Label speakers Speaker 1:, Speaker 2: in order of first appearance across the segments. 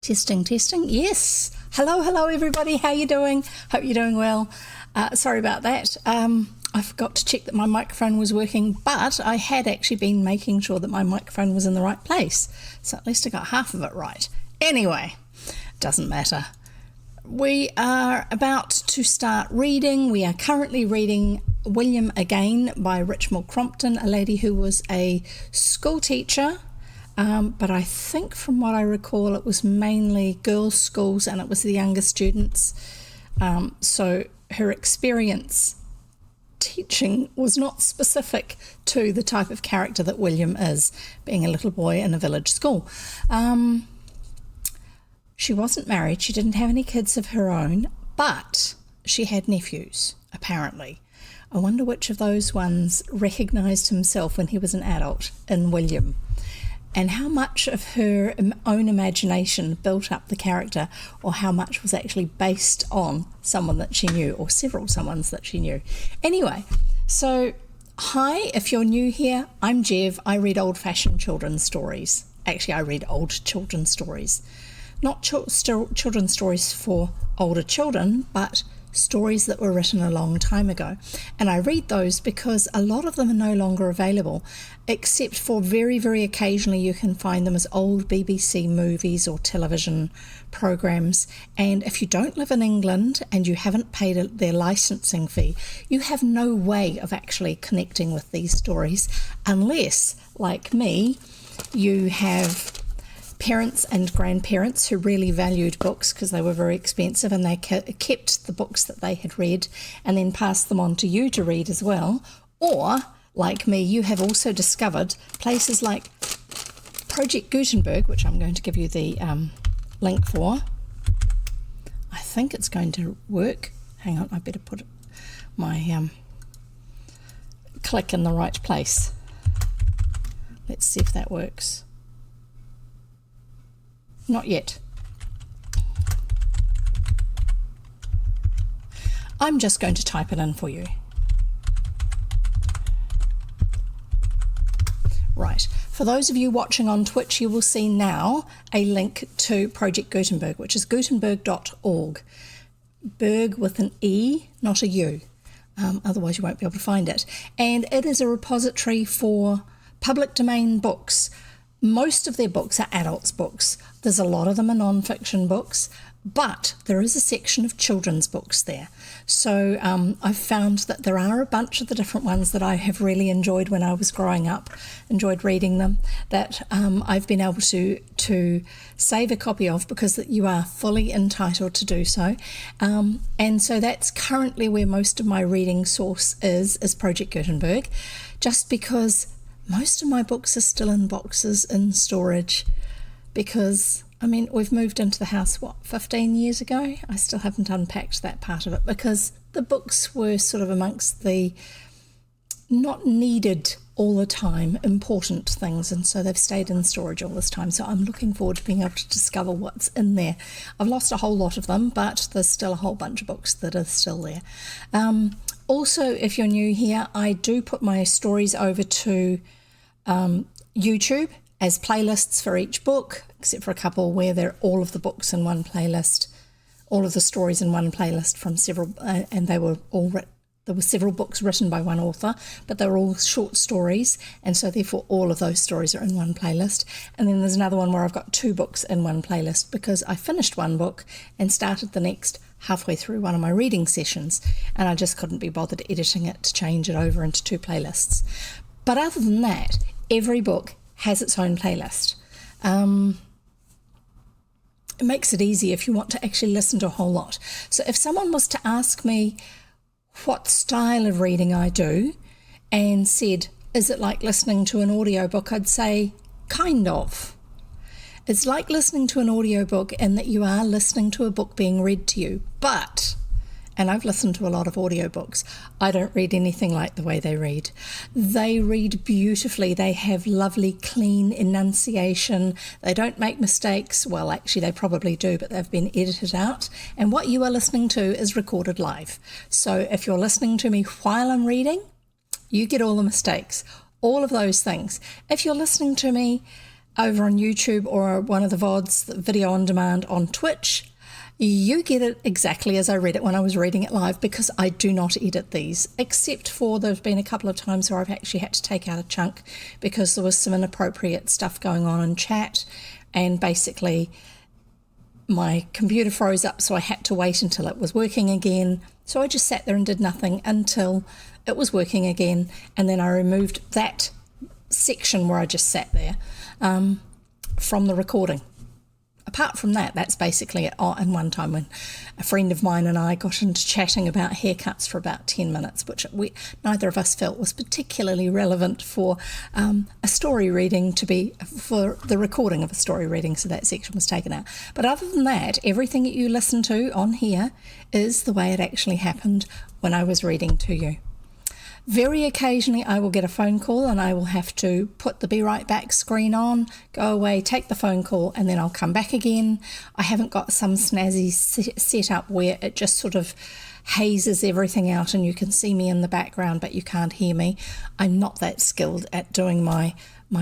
Speaker 1: Testing, testing. Yes. Hello, everybody. How you doing? Hope you're doing well. Sorry about that. I forgot to check that my microphone was working, but I had actually been making sure that my microphone was in the right place. So at least I got half of it right. Anyway, doesn't matter. We are about to start reading. We are currently reading William Again by Richmal Crompton, a lady who was a school teacher. But I think from what I recall, it was mainly girls' schools and it was the younger students. So her experience teaching was not specific to the type of character that William is, being a little boy in a village school. She wasn't married. She didn't have any kids of her own, but she had nephews, apparently. I wonder which of those ones recognised himself when he was an adult in William, and how much of her own imagination built up the character, or how much was actually based on someone that she knew, or several someones that she knew. Anyway, so hi, if you're new here, I'm Jev. I read old-fashioned children's stories. Actually, I read old children's stories. Not children's stories for older children, but stories that were written a long time ago. And I read those because a lot of them are no longer available, except for very, very occasionally you can find them as old BBC movies or television programs. And if you don't live in England and you haven't paid their licensing fee, you have no way of actually connecting with these stories unless, like me, you have parents and grandparents who really valued books because they were very expensive, and they kept the books that they had read and then passed them on to you to read as well. Or, like me, you have also discovered places like Project Gutenberg, which I'm going to give you the link for. I think it's going to work. Hang on, I better put my click in the right place. Let's see if that works. Not yet. I'm just going to type it in for you. Right. For those of you watching on Twitch, you will see now a link to Project Gutenberg, which is gutenberg.org. Berg with an E, not a U. Otherwise you won't be able to find it. And it is a repository for public domain books. Most of their books are adults' books. There's a lot of them are non-fiction books, but there is a section of children's books there. So I've found that there are a bunch of the different ones that I have really enjoyed when I was growing up, enjoyed reading them, that I've been able to save a copy of because you are fully entitled to do so. And so that's currently where most of my reading source is Project Gutenberg, just because most of my books are still in boxes in storage because, I mean, we've moved into the house, 15 years ago? I still haven't unpacked that part of it because the books were sort of amongst the not needed all the time, important things, and so they've stayed in storage all this time. So I'm looking forward to being able to discover what's in there. I've lost a whole lot of them, but there's still a whole bunch of books that are still there. Also, if you're new here, I do put my stories over to YouTube as playlists for each book, except for a couple where they're all of the books in one playlist, all of the stories in one playlist from several, and there were several books written by one author, but they were all short stories, and so therefore all of those stories are in one playlist. And then there's another one where I've got two books in one playlist because I finished one book and started the next halfway through one of my reading sessions, and I just couldn't be bothered editing it to change it over into two playlists. But other than that, every book has its own playlist. It makes it easy if you want to actually listen to a whole lot. So if someone was to ask me what style of reading I do and said, is it like listening to an audiobook? I'd say, kind of. It's like listening to an audiobook in that you are listening to a book being read to you, but, and I've listened to a lot of audiobooks, I don't read anything like the way they read. They read beautifully. They have lovely, clean enunciation. They don't make mistakes. Well, actually, they probably do, but they've been edited out. And what you are listening to is recorded live. So if you're listening to me while I'm reading, you get all the mistakes, all of those things. If you're listening to me over on YouTube or one of the VODs, the video on demand on Twitch, you get it exactly as I read it when I was reading it live, because I do not edit these, except for there's been a couple of times where I've actually had to take out a chunk because there was some inappropriate stuff going on in chat, and basically my computer froze up, so I had to wait until it was working again. So I just sat there and did nothing until it was working again, and then I removed that section where I just sat there from the recording. Apart from that, that's basically it. Oh, and one time when a friend of mine and I got into chatting about haircuts for about 10 minutes, which neither of us felt was particularly relevant for a story reading for the recording of a story reading, so that section was taken out. But other than that, everything that you listen to on here is the way it actually happened when I was reading to you. Very occasionally I will get a phone call and I will have to put the be right back screen on, go away, take the phone call, and then I'll come back again. I haven't got some snazzy setup where it just sort of hazes everything out and you can see me in the background but you can't hear me. I'm not that skilled at doing my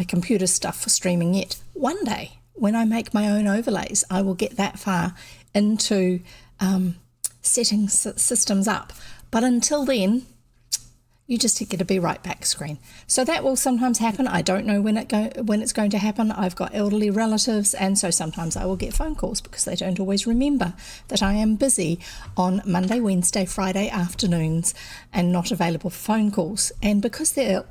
Speaker 1: computer stuff for streaming yet. One day when I make my own overlays, I will get that far into setting systems up. But until then, you just get a be right back screen. So that will sometimes happen. I don't know when it's going to happen. I've got elderly relatives, and so sometimes I will get phone calls because they don't always remember that I am busy on Monday, Wednesday, Friday afternoons and not available for phone calls. And because they're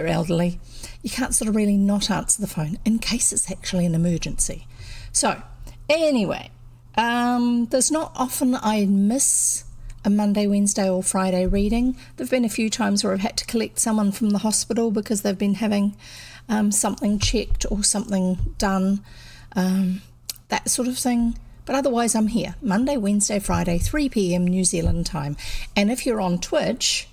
Speaker 1: elderly, you can't sort of really not answer the phone in case it's actually an emergency. So anyway, there's not often I miss a Monday, Wednesday or Friday reading. There have been a few times where I've had to collect someone from the hospital because they've been having something checked or something done, that sort of thing. But otherwise I'm here Monday, Wednesday, Friday, 3 p.m. New Zealand time. And if you're on Twitch,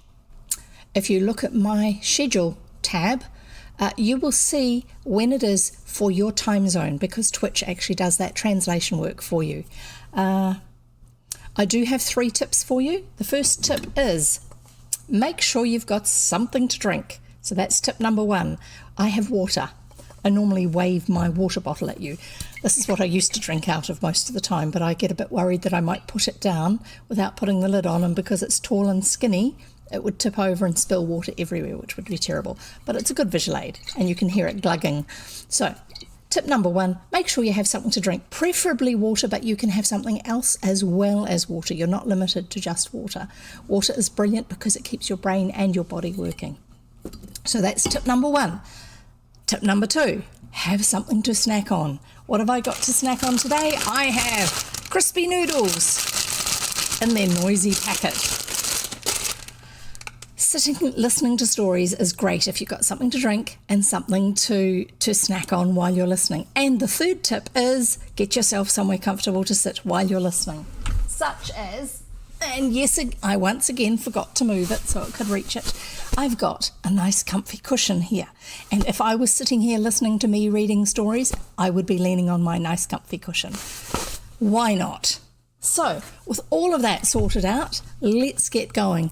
Speaker 1: if you look at my schedule tab, you will see when it is for your time zone, because Twitch actually does that translation work for you. I do have 3 tips for you. The first tip is make sure you've got something to drink. So that's tip number 1. I have water. I normally wave my water bottle at you. This is what I used to drink out of most of the time, but I get a bit worried that I might put it down without putting the lid on, and because it's tall and skinny, it would tip over and spill water everywhere, which would be terrible. But it's a good visual aid, and you can hear it glugging. So tip number 1, make sure you have something to drink, preferably water, but you can have something else as well as water. You're not limited to just water. Water is brilliant because it keeps your brain and your body working. So that's tip number 1. Tip number 2, have something to snack on. What have I got to snack on today? I have crispy noodles in their noisy packet. Sitting listening to stories is great if you've got something to drink and something to snack on while you're listening. And the third tip is get yourself somewhere comfortable to sit while you're listening, such as, and yes, I once again forgot to move it so it could reach it, I've got a nice comfy cushion here. And if I was sitting here listening to me reading stories, I would be leaning on my nice comfy cushion. Why not? So, with all of that sorted out, let's get going.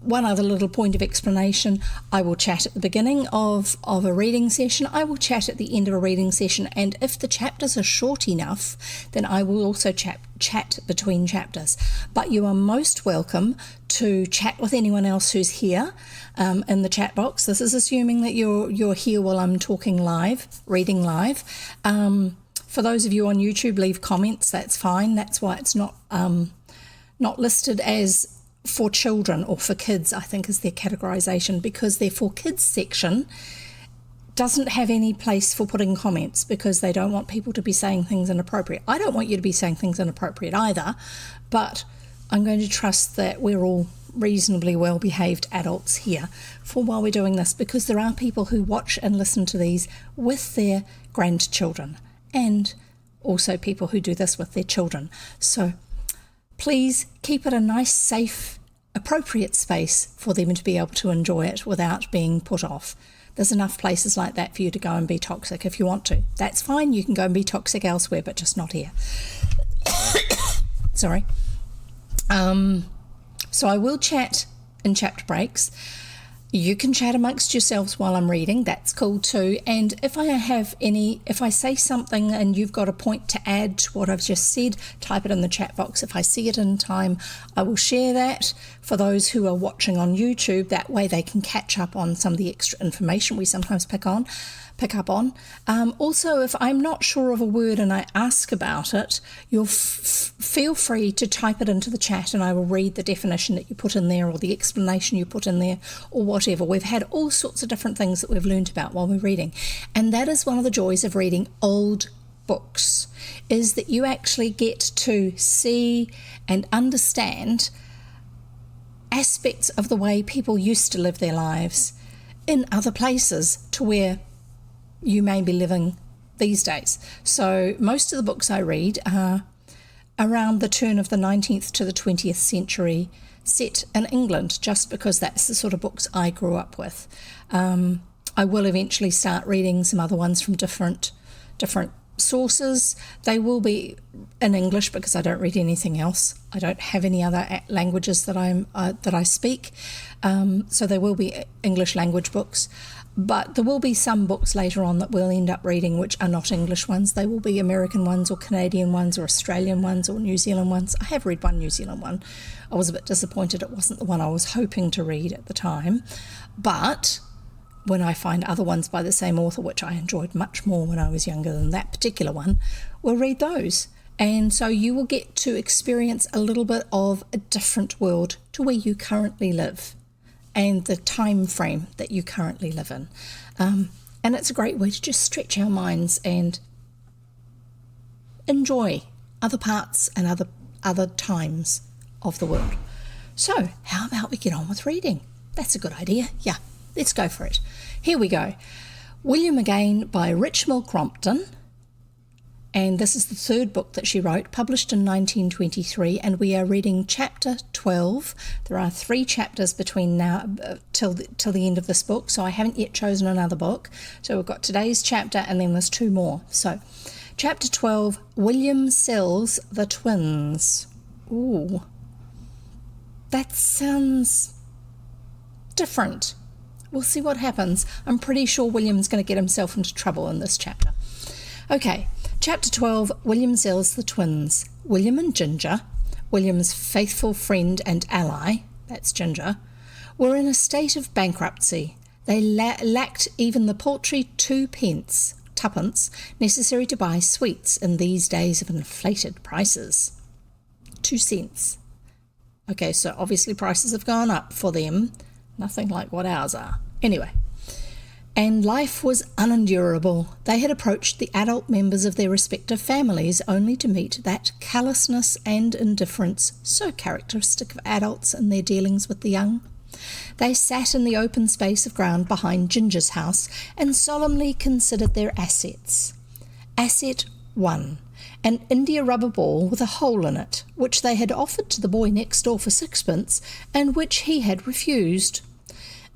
Speaker 1: One other little point of explanation, I will chat at the beginning of a reading session, I will chat at the end of a reading session, and if the chapters are short enough, then I will also chat between chapters. But you are most welcome to chat with anyone else who's here in the chat box. This is assuming that you're here while I'm talking live, reading live. For those of you on YouTube, leave comments, that's fine. That's why it's not listed as for children or for kids, I think is their categorization, because their for kids section doesn't have any place for putting comments because they don't want people to be saying things inappropriate. I don't want you to be saying things inappropriate either, but I'm going to trust that we're all reasonably well-behaved adults here for while we're doing this, because there are people who watch and listen to these with their grandchildren, and also people who do this with their children. So please keep it a nice, safe, appropriate space for them to be able to enjoy it without being put off. There's enough places like that for you to go and be toxic if you want to. That's fine, you can go and be toxic elsewhere, but just not here. Sorry. So I will chat in chapter breaks. You can chat amongst yourselves while I'm reading. That's cool too. And if I say something and you've got a point to add to what I've just said, type it in the chat box. If I see it in time, I will share that for those who are watching on YouTube. That way they can catch up on some of the extra information we sometimes pick up on. Also, if I'm not sure of a word and I ask about it, you'll feel free to type it into the chat and I will read the definition that you put in there or the explanation you put in there or whatever. We've had all sorts of different things that we've learned about while we're reading. And that is one of the joys of reading old books, is that you actually get to see and understand aspects of the way people used to live their lives in other places to where you may be living these days. So most of the books I read are around the turn of the 19th to the 20th century, set in England, just because that's the sort of books I grew up with. I will eventually start reading some other ones from different sources. They will be in English because I don't read anything else. I don't have any other languages that I speak, so they will be English language books. But there will be some books later on that we'll end up reading which are not English ones. They will be American ones or Canadian ones or Australian ones or New Zealand ones. I have read one New Zealand one. I was a bit disappointed it wasn't the one I was hoping to read at the time. But when I find other ones by the same author, which I enjoyed much more when I was younger than that particular one, we'll read those. And so you will get to experience a little bit of a different world to where you currently live and the time frame that you currently live in. And it's a great way to just stretch our minds and enjoy other parts and other times of the world. So how about we get on with reading? That's a good idea. Yeah, let's go for it. Here we go. William Again by Richmal Crompton. And this is the third book that she wrote, published in 1923, and we are reading chapter 12. There are 3 chapters between now till the end of this book, so I haven't yet chosen another book. So we've got today's chapter and then there's 2 more. So chapter 12, William Sells the Twins. Ooh, that sounds different. We'll see what happens. I'm pretty sure William's going to get himself into trouble in this chapter. Okay. Chapter 12, William Sells the Twins. William and Ginger, William's faithful friend and ally, that's Ginger, were in a state of bankruptcy. They lacked even the paltry tuppence necessary to buy sweets in these days of inflated prices. 2 cents. Okay, so obviously prices have gone up for them. Nothing like what ours are. Anyway. And life was unendurable. They had approached the adult members of their respective families only to meet that callousness and indifference so characteristic of adults in their dealings with the young. They sat in the open space of ground behind Ginger's house and solemnly considered their assets. Asset 1, an India rubber ball with a hole in it, which they had offered to the boy next door for 6pence and which he had refused.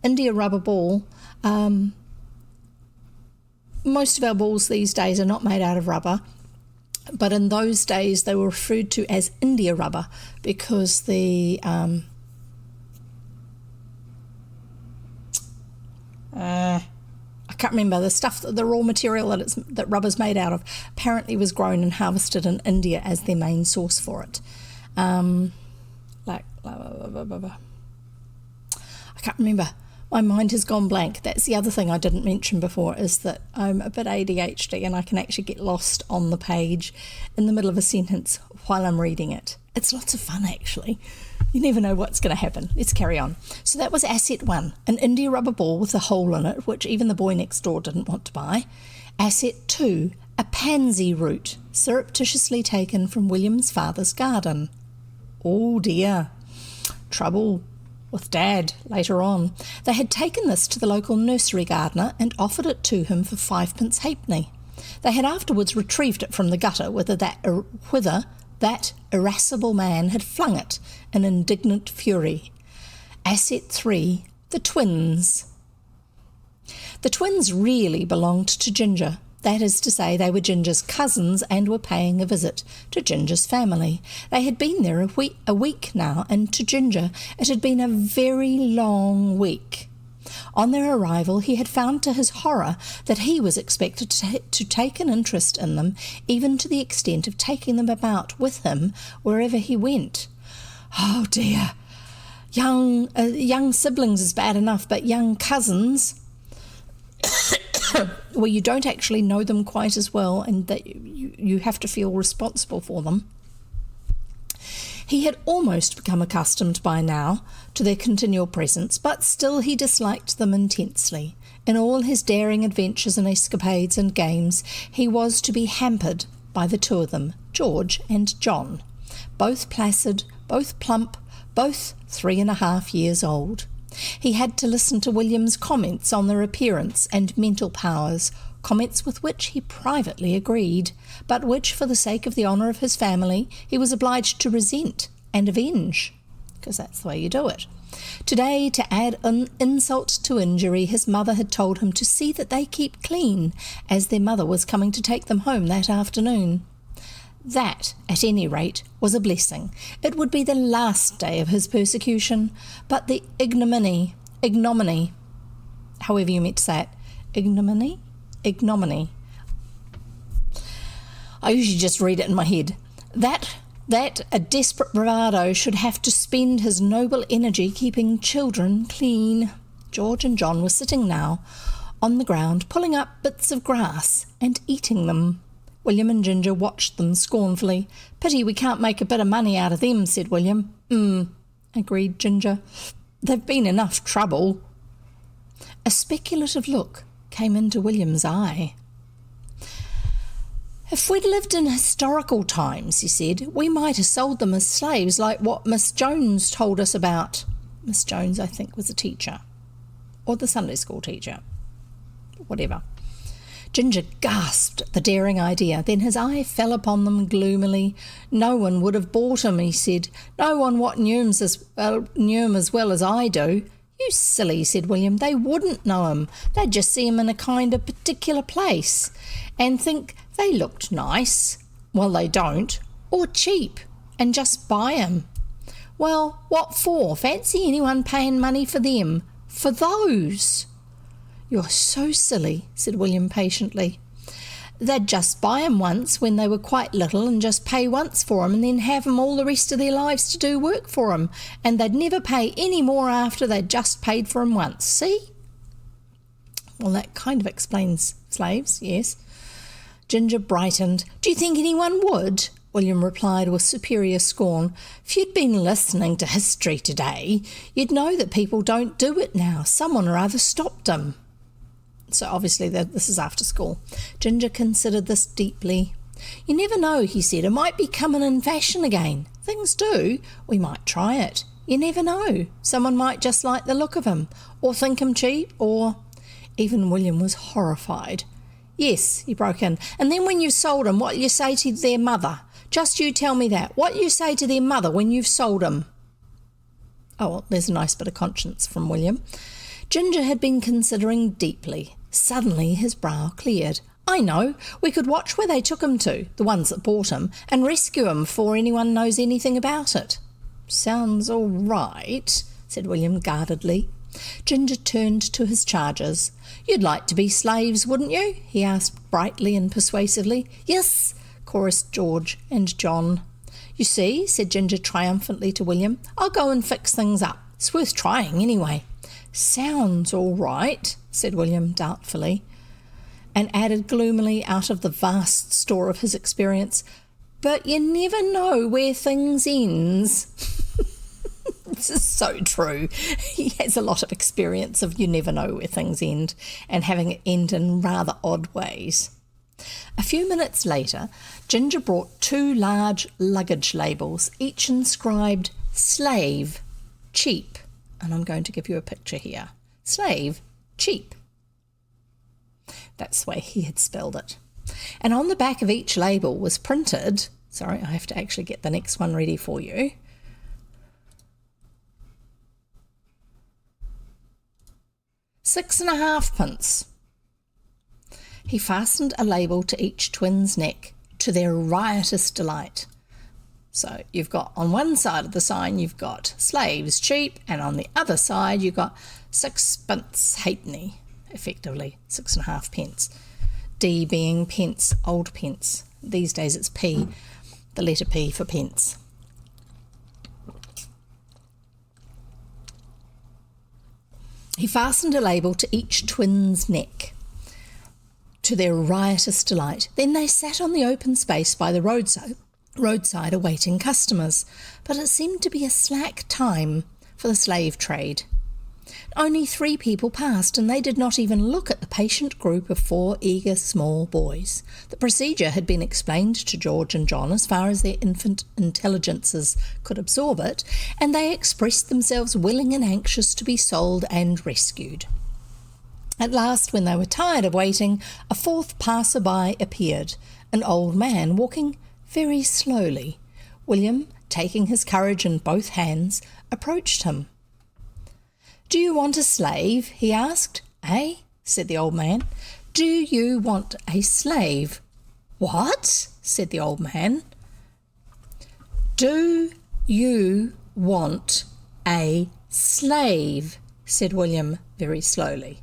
Speaker 1: India rubber ball. Most of our balls these days are not made out of rubber, but in those days they were referred to as India rubber because the I can't remember the stuff, the raw material that rubber's made out of apparently was grown and harvested in India as their main source for it. I can't remember. My mind has gone blank. That's the other thing I didn't mention before, is that I'm a bit ADHD and I can actually get lost on the page in the middle of a sentence while I'm reading it. It's lots of fun, actually. You never know what's going to happen. Let's carry on. So that was Asset 1, an India rubber ball with a hole in it, which even the boy next door didn't want to buy. Asset 2, a pansy root, surreptitiously taken from William's father's garden. Oh dear. Trouble with Dad later on. They had taken this to the local nursery gardener and offered it to him for 5pence halfpenny. They had afterwards retrieved it from the gutter, whither that irascible man had flung it in indignant fury. Asset 3, the twins. The twins really belonged to Ginger. That is to say, they were Ginger's cousins and were paying a visit to Ginger's family. They had been there a week now, and to Ginger it had been a very long week. On their arrival, he had found to his horror that he was expected to take an interest in them, even to the extent of taking them about with him wherever he went. Oh dear, young siblings is bad enough, but young cousins, well, you don't actually know them quite as well, and that you have to feel responsible for them. He had almost become accustomed by now to their continual presence, but still he disliked them intensely. In all his daring adventures and escapades and games, he was to be hampered by the two of them, George and John, both placid, both plump, both 3.5 years old. He had to listen to William's comments on their appearance and mental powers, comments with which he privately agreed, but which, for the sake of the honour of his family, he was obliged to resent and avenge, because that's the way you do it. Today, to add an insult to injury, his mother had told him to see that they keep clean, as their mother was coming to take them home that afternoon. That, at any rate, was a blessing. It would be the last day of his persecution, but the ignominy, however you meant to say it, ignominy. I usually just read it in my head. That a desperate bravado should have to spend his noble energy keeping children clean. George and John were sitting now on the ground, pulling up bits of grass and eating them. William and Ginger watched them scornfully. "Pity we can't make a bit of money out of them," said William. Agreed Ginger. "They've been enough trouble." A speculative look came into William's eye. "If we'd lived in historical times," he said, "we might have sold them as slaves, like what Miss Jones told us about." Miss Jones, I think, was a teacher, or the Sunday school teacher, whatever. Ginger gasped at the daring idea. Then his eye fell upon them gloomily. "No one would have bought him," he said. "No one what knew him as well as I do." "You silly," said William. "They wouldn't know him. They'd just see him in a kind of particular place and think they looked nice. Well, they don't. Or cheap, and just buy him. Well, what for? Fancy anyone paying money for them? For those?" "You're so silly," said William patiently. "They'd just buy 'em once when they were quite little and just pay once for 'em and then have 'em all the rest of their lives to do work for 'em, and they'd never pay any more after they'd just paid for 'em once. See?" "Well, that kind of explains slaves, yes." Ginger brightened. "Do you think anyone would?" William replied with superior scorn. "If you'd been listening to history today, you'd know that people don't do it now. Someone or other stopped 'em." So obviously this is after school. Ginger considered this deeply. "You never know," he said. "It might be coming in fashion again. Things do. We might try it. You never know. Someone might just like the look of him, or think him cheap, or—" Even William was horrified. "Yes," he broke in. "And then when you've sold 'em, what'll you say to their mother? Just you tell me that. What'll you say to their mother when you've sold 'em?" Oh, well, there's a nice bit of conscience from William. Ginger had been considering deeply. Suddenly his brow cleared. "I know. We could watch where they took him to, the ones that bought him, and rescue him before anyone knows anything about it." "Sounds all right," said William guardedly. Ginger turned to his charges. "You'd like to be slaves, wouldn't you?" he asked brightly and persuasively. "Yes," chorused George and John. "You see," said Ginger triumphantly to William. "I'll go and fix things up. It's worth trying anyway." "Sounds all right," said William doubtfully, and added gloomily out of the vast store of his experience, "But you never know where things ends." This is so true. He has a lot of experience of you never know where things end, and having it end in rather odd ways. A few minutes later, Ginger brought 2 large luggage labels, each inscribed "Slave, Cheap." And I'm going to give you a picture here. Slave, cheap. That's the way he had spelled it. And on the back of each label was printed, sorry, I have to actually get the next one ready for you. £6.50. He fastened a label to each twin's neck, to their riotous delight. So you've got on one side of the sign, you've got slaves cheap, and on the other side, you've got sixpence halfpenny, effectively 6.5 pence. D being pence, old pence. These days it's P, the letter P for pence. He fastened a label to each twin's neck, to their riotous delight. Then they sat on the open space by the roadside awaiting customers, but it seemed to be a slack time for the slave trade. Only 3 people passed, and they did not even look at the patient group of 4 eager small boys. The procedure had been explained to George and John as far as their infant intelligences could absorb it, and they expressed themselves willing and anxious to be sold and rescued. At last, when they were tired of waiting, a 4th passer-by appeared, an old man walking very slowly. William, taking his courage in both hands, approached him. "Do you want a slave?" he asked. "Eh?" said the old man. "Do you want a slave?" "What?" said the old man. "Do you want a slave?" said William very slowly.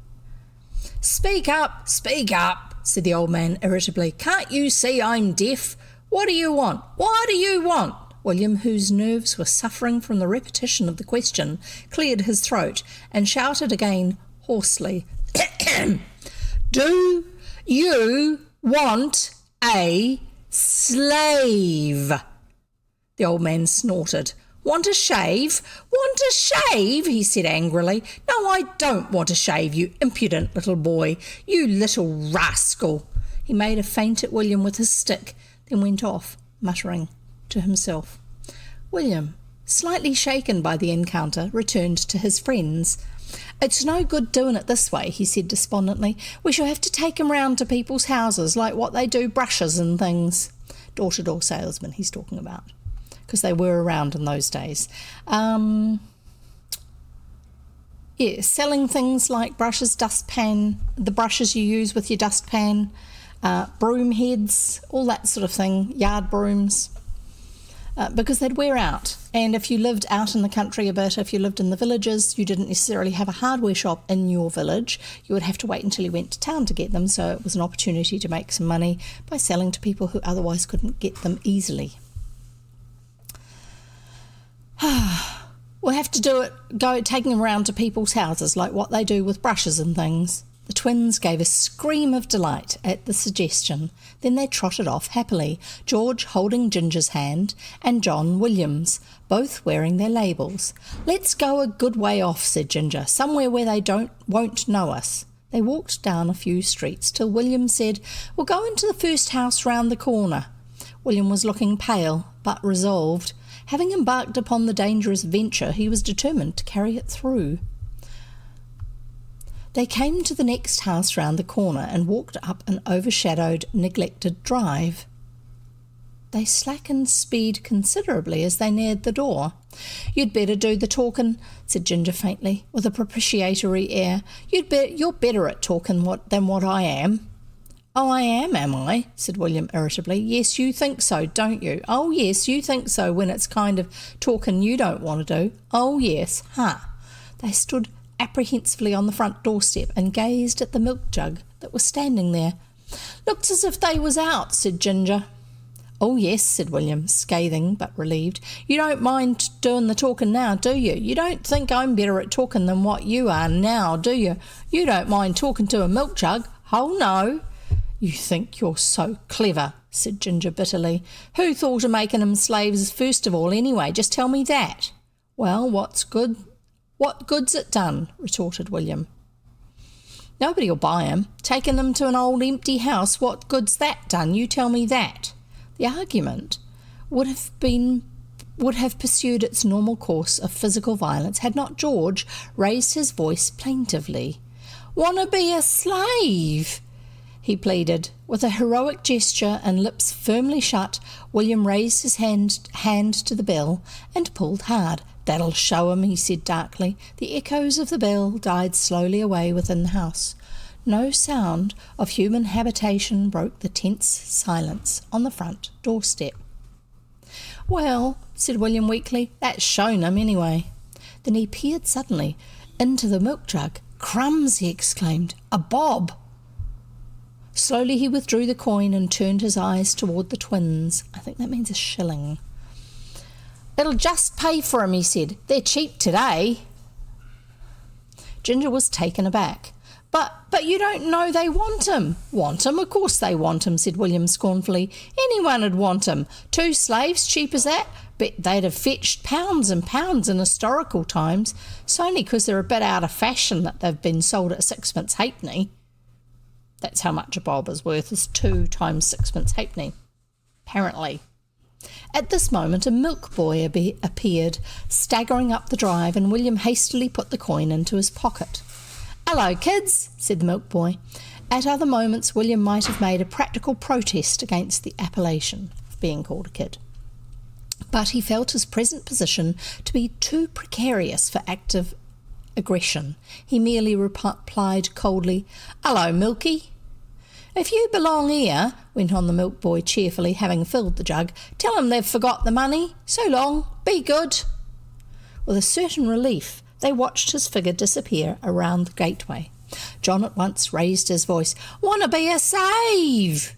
Speaker 1: Speak up, said the old man irritably. "Can't you see I'm deaf? What do you want? What do you want?" William, whose nerves were suffering from the repetition of the question, cleared his throat and shouted again hoarsely, "Do you want a slave?" The old man snorted. "Want a shave? Want a shave?" he said angrily. "No, I don't want a shave, you impudent little boy, you little rascal." He made a feint at William with his stick, then went off, muttering to himself. William, slightly shaken by the encounter, returned to his friends. "It's no good doing it this way," he said despondently. "We shall have to take him round to people's houses, like what they do brushes and things." Door-to-door salesmen he's talking about, because they were around in those days. Selling things like brushes, dustpan, the brushes you use with your dustpan, broom heads, all that sort of thing, yard brooms, because they'd wear out. And if you lived out in the country a bit, if you lived in the villages, you didn't necessarily have a hardware shop in your village. You would have to wait until you went to town to get them, so it was an opportunity to make some money by selling to people who otherwise couldn't get them easily. We'll have to go taking them around to people's houses, like what they do with brushes and things. The twins gave a scream of delight at the suggestion. Then they trotted off happily, George holding Ginger's hand and John Williams, both wearing their labels. "Let's go a good way off," said Ginger, "somewhere where they won't know us." They walked down a few streets till William said, "We'll go into the first house round the corner." William was looking pale, but resolved. Having embarked upon the dangerous venture, he was determined to carry it through. They came to the next house round the corner and walked up an overshadowed, neglected drive. They slackened speed considerably as they neared the door. "You'd better do the talkin'," said Ginger faintly, with a propitiatory air. "You're better at talkin' than what I am." "Oh, I am I?" said William irritably. "Yes, you think so, don't you? Oh, yes, you think so when it's kind of talking you don't want to do. Oh, yes, huh?" They stood apprehensively on the front doorstep and gazed at the milk jug that was standing there. "Looked as if they was out," said Ginger. "Oh, yes," said William, scathing but relieved. "You don't mind doing the talking now, do you? You don't think I'm better at talking than what you are now, do you? You don't mind talking to a milk jug? Oh, no." "You think you're so clever," said Ginger bitterly. "Who thought of making them slaves first of all, anyway? Just tell me that." "Well, what good's it done?" retorted William. "Nobody'll buy 'em. Taking them to an old empty house, what good's that done? You tell me that." The argument would have pursued its normal course of physical violence had not George raised his voice plaintively. "Wanna be a slave?" he pleaded. With a heroic gesture and lips firmly shut, William raised his hand to the bell and pulled hard. "That'll show 'em," he said darkly. The echoes of the bell died slowly away within the house. No sound of human habitation broke the tense silence on the front doorstep. "Well," said William weakly, "that's shown him anyway." Then he peered suddenly into the milk jug. "Crumbs!" he exclaimed. "A bob!" Slowly he withdrew the coin and turned his eyes toward the twins. I think that means a shilling. "It'll just pay for 'em," he said. "They're cheap today." Ginger was taken aback. But you don't know they want 'em." "Want 'em? Of course they want 'em," said William scornfully. "Anyone 'ud want 'em. 2 slaves, cheap as that. Bet they'd have fetched pounds and pounds in historical times. It's only 'cause they're a bit out of fashion that they've been sold at 6pence halfpenny." That's how much a bob is worth, is 2 times 6pence halfpenny, apparently. At this moment a milk boy appeared, staggering up the drive, and William hastily put the coin into his pocket. "Hello, kids," said the milk boy. At other moments William might have made a practical protest against the appellation of being called a kid. But he felt his present position to be too precarious for active aggression. He merely replied coldly, "Hello, Milky." "If you belong here," went on the milk boy cheerfully, having filled the jug, "tell 'em they've forgot the money. So long. Be good." With a certain relief, they watched his figure disappear around the gateway. John at once raised his voice. "Wanna be a save?"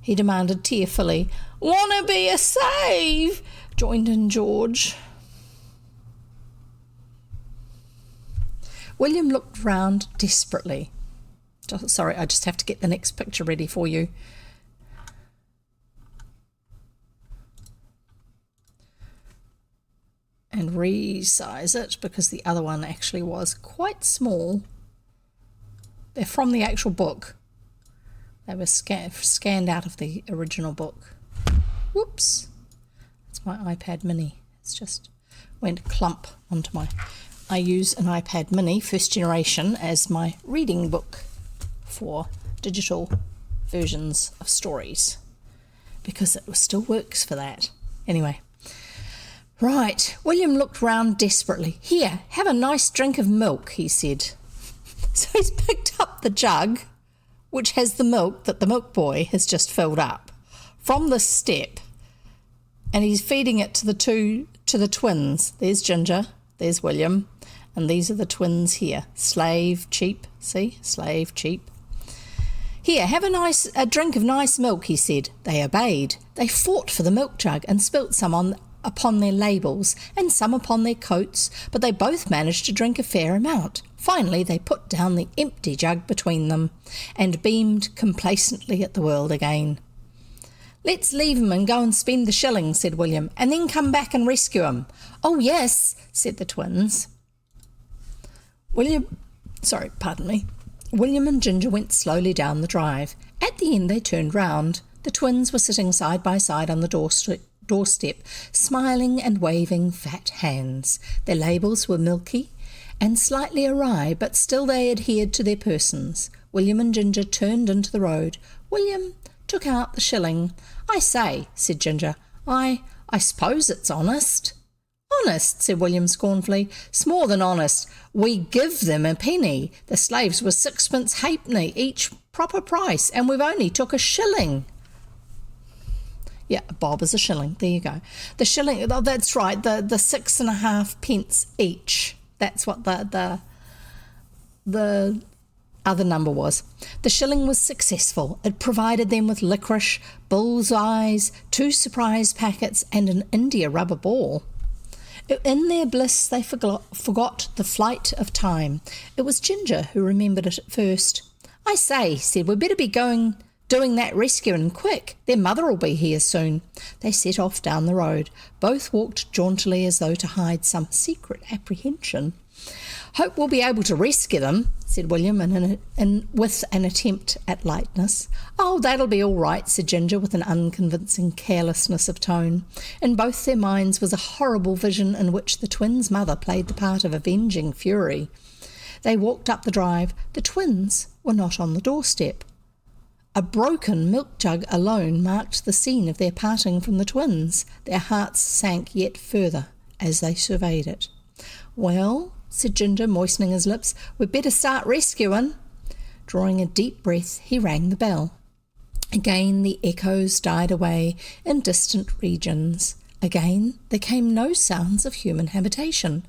Speaker 1: he demanded tearfully. "Wanna be a save?" joined in George. William looked round desperately. Sorry, I just have to get the next picture ready for you. And resize it because the other one actually was quite small. They're from the actual book. They were scanned out of the original book. Whoops. It's my iPad mini. It's just went clump onto my... I use an iPad mini, first generation, as my reading book for digital versions of stories, because it still works for that. Anyway. Right, William looked round desperately. "Here, have a nice drink of milk," he said. So he's picked up the jug, which has the milk that the milk boy has just filled up, from the step, and he's feeding it to the twins. There's Ginger, there's William, and these are the twins here. Slave, cheap, see? Slave, cheap. "Here, have a drink of nice milk," he said. They obeyed. They fought for the milk jug and spilt some upon their labels and some upon their coats, but they both managed to drink a fair amount. Finally they put down the empty jug between them and beamed complacently at the world again. "Let's leave 'em and go and spend the shilling," said William, "and then come back and rescue 'em." "Oh yes," said the twins. William and Ginger went slowly down the drive. At the end they turned round. The twins were sitting side by side on the doorstep, smiling and waving fat hands. Their labels were milky and slightly awry, but still they adhered to their persons. William and Ginger turned into the road. William took out the shilling. "I say," said Ginger, I suppose it's honest." "Honest," said William scornfully. "It's more than honest. We give them a penny. The slaves were 6pence halfpenny, each proper price, and we've only took a shilling." Yeah, a bob is a shilling. There you go. The shilling, oh, that's right, the 6.5 each. That's what the other number was. The shilling was successful. It provided them with licorice, bull's eyes, 2 surprise packets, and an India rubber ball. In their bliss they forgot the flight of time. It was Ginger who remembered it at first. "I say," he said, "we'd better be doing that rescuing quick. Their mother'll be here soon." They set off down the road. Both walked jauntily as though to hide some secret apprehension. "Hope we'll be able to rescue them," said William with an attempt at lightness. "Oh, that'll be all right," said Ginger with an unconvincing carelessness of tone. In both their minds was a horrible vision in which the twins' mother played the part of avenging fury. They walked up the drive. The twins were not on the doorstep. A broken milk jug alone marked the scene of their parting from the twins. Their hearts sank yet further as they surveyed it. "Well," said Ginger, moistening his lips, "we'd better start rescuing." Drawing a deep breath, he rang the bell. Again the echoes died away in distant regions. Again, there came no sounds of human habitation.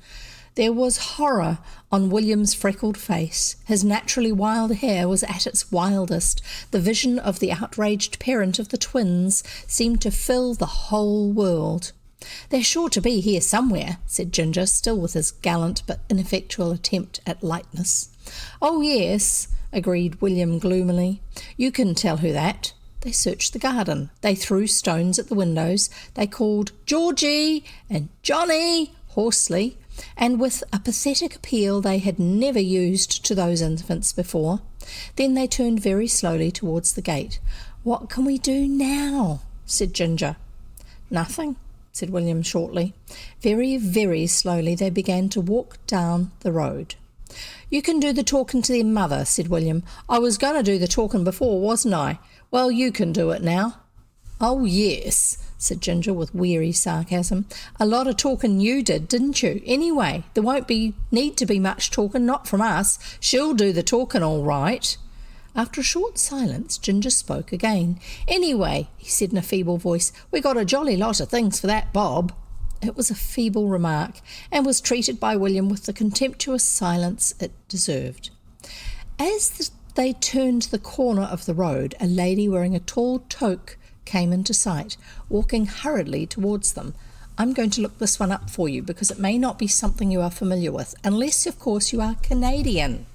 Speaker 1: There was horror on William's freckled face. His naturally wild hair was at its wildest. The vision of the outraged parent of the twins seemed to fill the whole world. "They're sure to be here somewhere," said Ginger, still with his gallant but ineffectual attempt at lightness. "Oh, yes," agreed William gloomily. "You can tell who that." They searched the garden. They threw stones at the windows. They called Georgie and Johnny hoarsely, and with a pathetic appeal they had never used to those infants before. Then they turned very slowly towards the gate. "What can we do now?" said Ginger. "Nothing," said William shortly. Very, very slowly they began to walk down the road. "You can do the talking to their mother," said William. "I was going to do the talking before, wasn't I? Well, you can do it now." "Oh, yes," said Ginger with weary sarcasm. "A lot of talking you did, didn't you? Anyway, there won't need to be much talking, not from us. She'll do the talking all right." After a short silence, Ginger spoke again. "Anyway," he said in a feeble voice, "we got a jolly lot of things for that bob." It was a feeble remark, and was treated by William with the contemptuous silence it deserved. As they turned the corner of the road, a lady wearing a tall toque came into sight, walking hurriedly towards them. I'm going to look this one up for you because it may not be something you are familiar with, unless, of course, you are Canadian,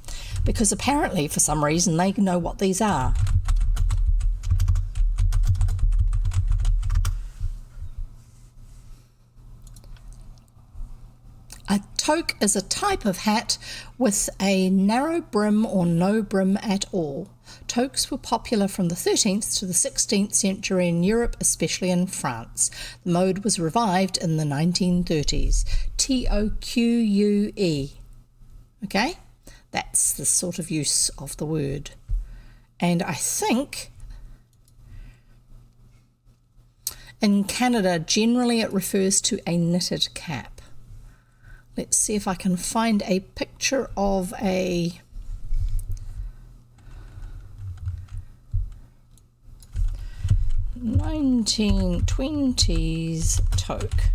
Speaker 1: because apparently, for some reason, they know what these are. A toque is a type of hat with a narrow brim or no brim at all. Toques were popular from the 13th to the 16th century in Europe, especially in France. The mode was revived in the 1930s. Toque. Okay? That's the sort of use of the word. And I think in Canada, generally it refers to a knitted cap. Let's see if I can find a picture of a (1920s) toque.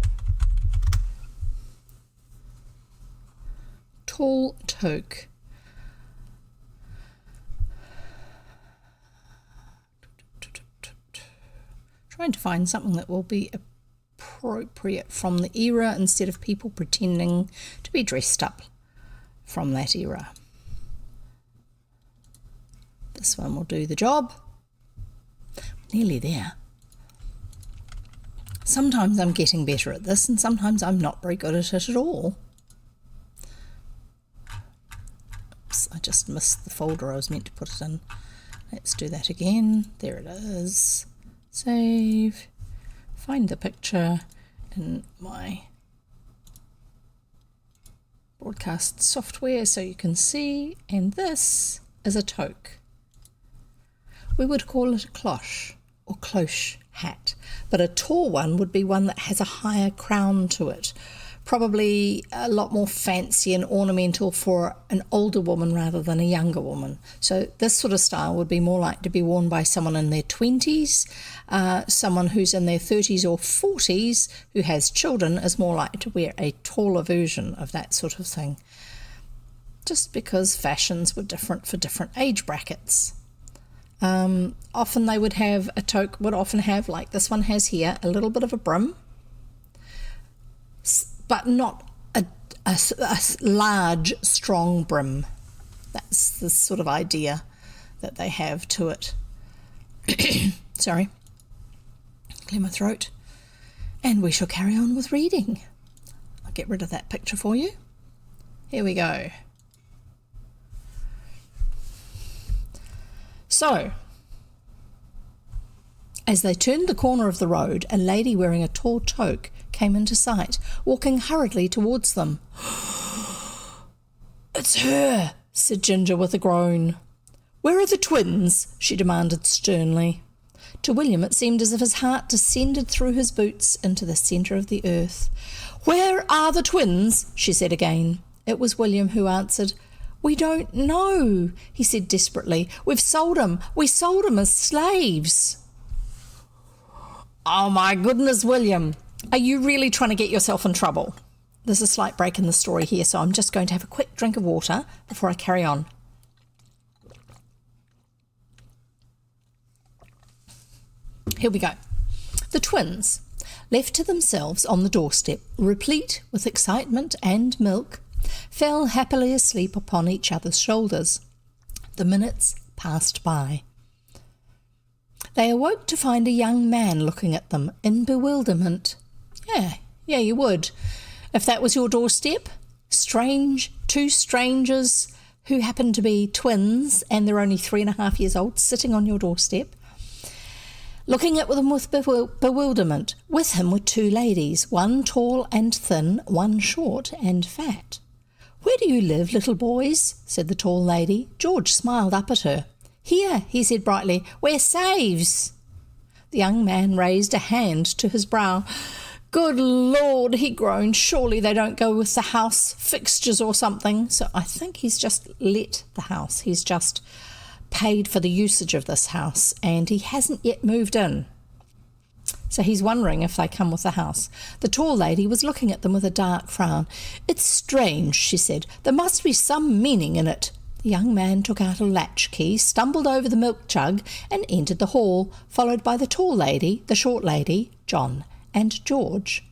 Speaker 1: Tall toque. Trying to find something that will be appropriate from the era instead of people pretending to be dressed up from that era. This one will do the job. Nearly there. Sometimes I'm getting better at this and sometimes I'm not very good at it at all. Oops, I just missed the folder I was meant to put it in. Let's do that again. There it is. Save. Find the picture in my broadcast software so you can see, and this is a toque. We would call it a cloche or cloche hat, but a tall one would be one that has a higher crown to it, probably a lot more fancy and ornamental for an older woman rather than a younger woman. So this sort of style would be more likely to be worn by someone in their 20s. Someone who's in their 30s or 40s who has children is more likely to wear a taller version of that sort of thing, just because fashions were different for different age brackets. Often they would have a toque, would often have, like this one has here, a little bit of a brim, but not a large, strong brim. That's the sort of idea that they have to it. Sorry, clear my throat. And we shall carry on with reading. I'll get rid of that picture for you. Here we go. So, as they turned the corner of the road, a lady wearing a tall toque came into sight, walking hurriedly towards them. "It's her," said Ginger with a groan. "Where are the twins?" she demanded sternly. To William it seemed as if his heart descended through his boots into the centre of the earth. "Where are the twins?" she said again. It was William who answered. "We don't know," he said desperately. "We've sold 'em. We sold 'em as slaves." "Oh, my goodness, William," Are you really trying to get yourself in trouble? There's a slight break in the story here, so I'm just going to have a quick drink of water before I carry on. Here we go. The twins, left to themselves on the doorstep, replete with excitement and milk, fell happily asleep upon each other's shoulders. The minutes passed by. They awoke to find a young man looking at them in bewilderment. Yeah, you would. If that was your doorstep, two strangers who happen to be twins and they're only 3.5 years old sitting on your doorstep, looking at them with bewilderment. With him were two ladies, one tall and thin, one short and fat. "Where do you live, little boys?" said the tall lady. George smiled up at her. "Here," he said brightly, "we're saves." The young man raised a hand to his brow. "Good Lord," he groaned, "surely they don't go with the house fixtures or something." So I think he's just let the house. He's just paid for the usage of this house and he hasn't yet moved in. So he's wondering if they come with the house. The tall lady was looking at them with a dark frown. "It's strange," she said. "There must be some meaning in it." The young man took out a latchkey, stumbled over the milk jug and entered the hall, followed by the tall lady, the short lady, John and George.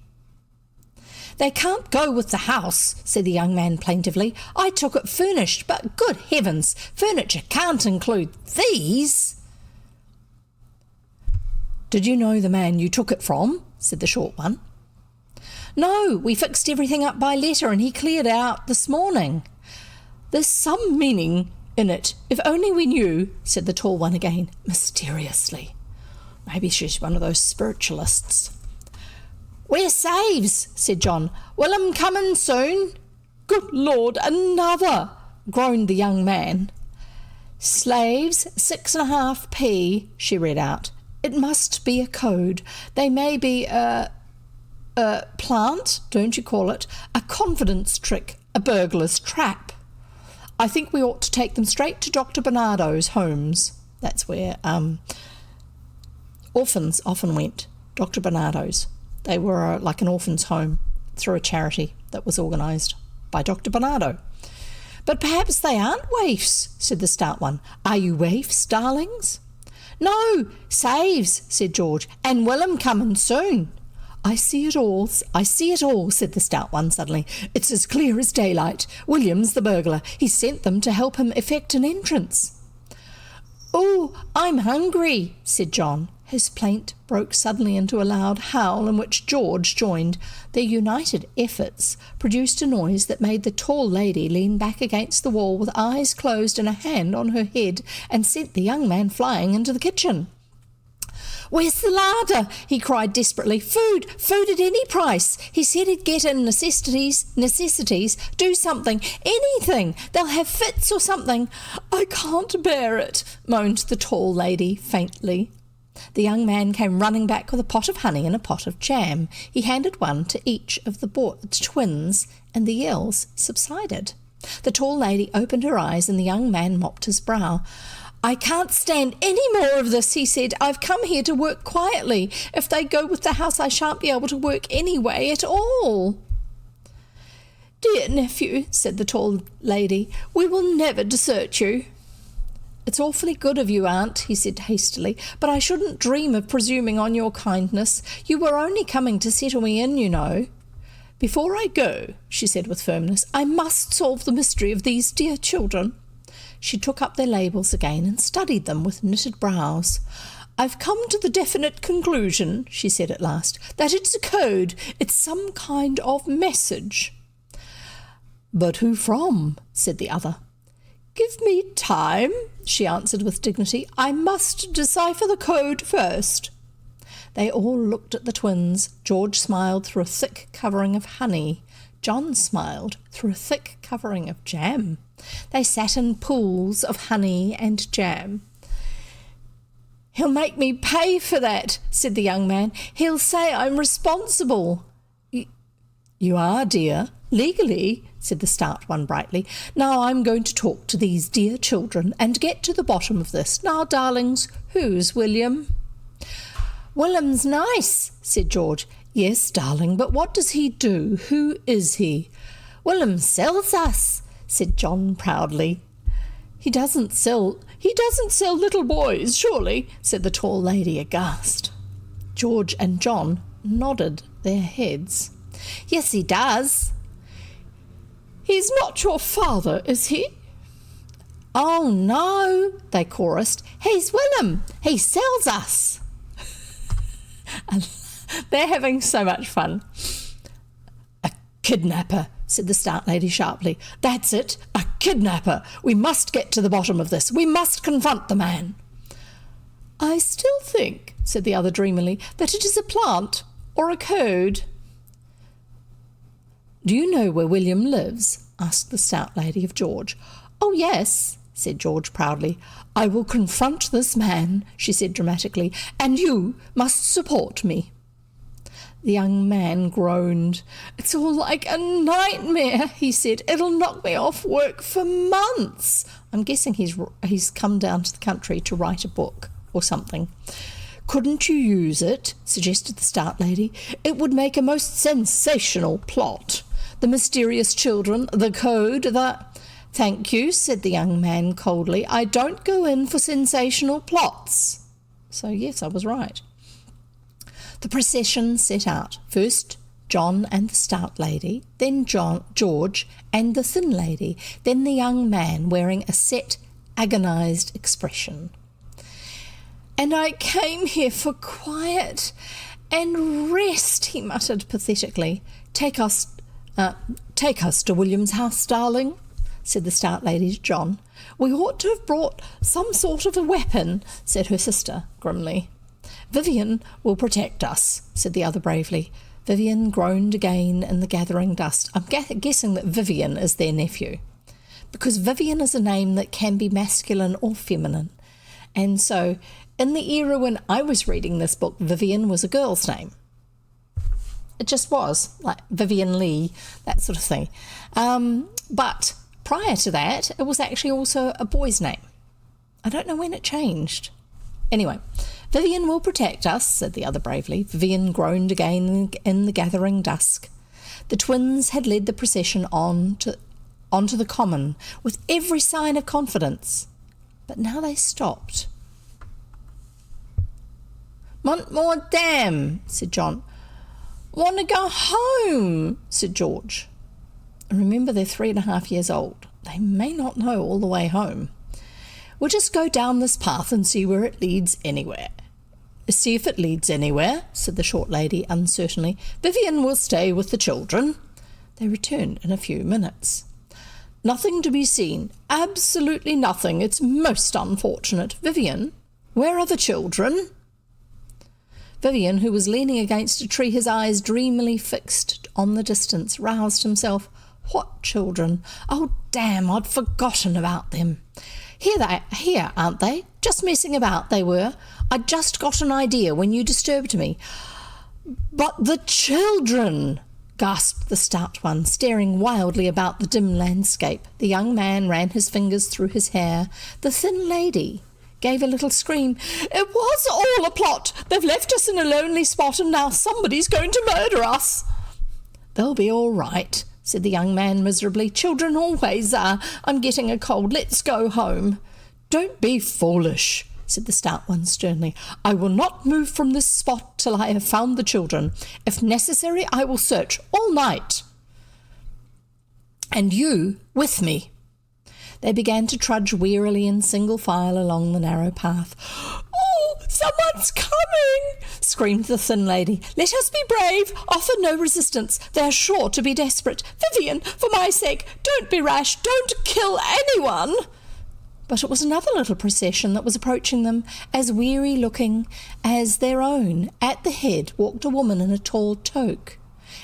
Speaker 1: "They can't go with the house," said the young man plaintively. "I took it furnished, but good heavens, furniture can't include these." "Did you know the man you took it from?" said the short one. "No, we fixed everything up by letter and he cleared out this morning." "There's some meaning in it, if only we knew," said the tall one again, mysteriously. Maybe she's one of those spiritualists. "We're saves," said John. "Will 'em come in soon?" "Good Lord, another," groaned the young man. "Slaves, 6.5p, she read out. "It must be a code. They may be a plant, don't you call it, a confidence trick, a burglar's trap. I think we ought to take them straight to Dr. Bernardo's homes." That's where orphans often went, Dr. Bernardo's. They were like an orphan's home through a charity that was organised by Dr. Bernardo. "But perhaps they aren't waifs," said the stout one. "Are you waifs, darlings?" "No, saves," said George, "and Willem coming soon." I see it all, said the stout one suddenly. "It's as clear as daylight. William's the burglar. He sent them to help him effect an entrance." "Oh, I'm hungry," said John. His plaint broke suddenly into a loud howl in which George joined. Their united efforts produced a noise that made the tall lady lean back against the wall with eyes closed and a hand on her head and sent the young man flying into the kitchen. "Where's the larder?" he cried desperately. Food at any price. He said he'd get in necessities, do something, anything. They'll have fits or something." "I can't bear it," moaned the tall lady faintly. The young man came running back with a pot of honey and a pot of jam. He handed one to each of the twins, and the yells subsided. The tall lady opened her eyes, and the young man mopped his brow. "I can't stand any more of this," he said. "I've come here to work quietly. If they go with the house, I shan't be able to work anyway at all." "Dear nephew," said the tall lady, "we will never desert you." "It's awfully good of you, Aunt," he said hastily, "but I shouldn't dream of presuming on your kindness. You were only coming to settle me in, you know." "Before I go," she said with firmness, "I must solve the mystery of these dear children." She took up their labels again and studied them with knitted brows. "I've come to the definite conclusion," she said at last, "that it's a code. It's some kind of message." "But who from?" said the other. "Give me time," she answered with dignity. "I must decipher the code first." They all looked at the twins. George smiled through a thick covering of honey. John smiled through a thick covering of jam. They sat in pools of honey and jam. "He'll make me pay for that," said the young man. "He'll say I'm responsible." "You are, dear, legally," said the stout one brightly. "Now I'm going to talk to these dear children and get to the bottom of this. Now, darlings, who's William?" "William's nice," said George. Yes, darling, but what does he do? Who is he?
Speaker 2: Willem sells us, said John proudly.
Speaker 1: He doesn't sell little boys, surely, said the tall lady aghast. George and John nodded their heads.
Speaker 2: Yes, he does.
Speaker 1: He's not your father, is he?
Speaker 2: Oh, no, they chorused. He's Willem. He sells us.
Speaker 1: They're having so much fun. A kidnapper, said the stout lady sharply. That's it, a kidnapper. We must get to the bottom of this. We must confront the man. I still think, said the other dreamily, that it is a plant or a code. Do you know where William lives? Asked the stout lady of George. Oh, yes, said George proudly. I will confront this man, she said dramatically, and you must support me. The young man groaned. It's all like a nightmare, he said. It'll knock me off work for months. I'm guessing he's come down to the country to write a book or something. Couldn't you use it? Suggested the stout lady. It would make a most sensational plot. The mysterious children, the code, the... Thank you, said the young man coldly. I don't go in for sensational plots. So yes, I was right. The procession set out. First John and the stout lady, then George and the thin lady, then the young man wearing a set, agonised expression. And I came here for quiet and rest, he muttered pathetically. Take us to William's house, darling, said the stout lady to John. We ought to have brought some sort of a weapon, said her sister grimly. Vivian will protect us, said the other bravely. Vivian groaned again in the gathering dust. I'm guessing that Vivian is their nephew, because Vivian is a name that can be masculine or feminine. And so in the era when I was reading this book, Vivian was a girl's name. It just was, like Vivian Lee, that sort of thing. But prior to that, it was actually also a boy's name. I don't know when it changed. Anyway, Vivian will protect us, said the other bravely. Vivian groaned again in the gathering dusk. The twins had led the procession onto the common with every sign of confidence. But now they stopped. Want more damn, said John. Want to go home, said George. Remember, they're 3.5 years old. They may not know all the way home. We'll just go down this path and see where it leads anywhere. See if it leads anywhere, said the short lady uncertainly. Vivian will stay with the children. They returned in a few minutes. Nothing to be seen. Absolutely nothing. It's most unfortunate. Vivian, where are the children? Vivian, who was leaning against a tree, his eyes dreamily fixed on the distance, roused himself. What children? Oh, damn, I'd forgotten about them. Here, aren't they? Just messing about, they were. I'd just got an idea when you disturbed me. But the children, gasped the stout one, staring wildly about the dim landscape. The young man ran his fingers through his hair. The thin lady gave a little scream. It was all a plot. They've left us in a lonely spot and now somebody's going to murder us. They'll be all right, said the young man miserably. Children always are. I'm getting a cold. Let's go home. Don't be foolish, said the stout one sternly. I will not move from this spot till I have found the children. If necessary, I will search all night. And you with me. They began to trudge wearily in single file along the narrow path. Oh, someone's coming, screamed the thin lady. Let us be brave. Offer no resistance. They are sure to be desperate. Vivian, for my sake, don't be rash. Don't kill anyone. But it was another little procession that was approaching them, as weary-looking as their own. At the head walked a woman in a tall toque.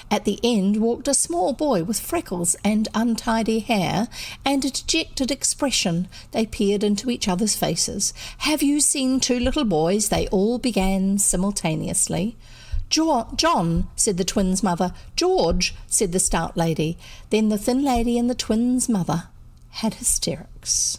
Speaker 1: At the end walked a small boy with freckles and untidy hair and a dejected expression. They peered into each other's faces. Have you seen two little boys? They all began simultaneously. John, said the twins' mother. George, said the stout lady. Then the thin lady and the twins' mother had hysterics.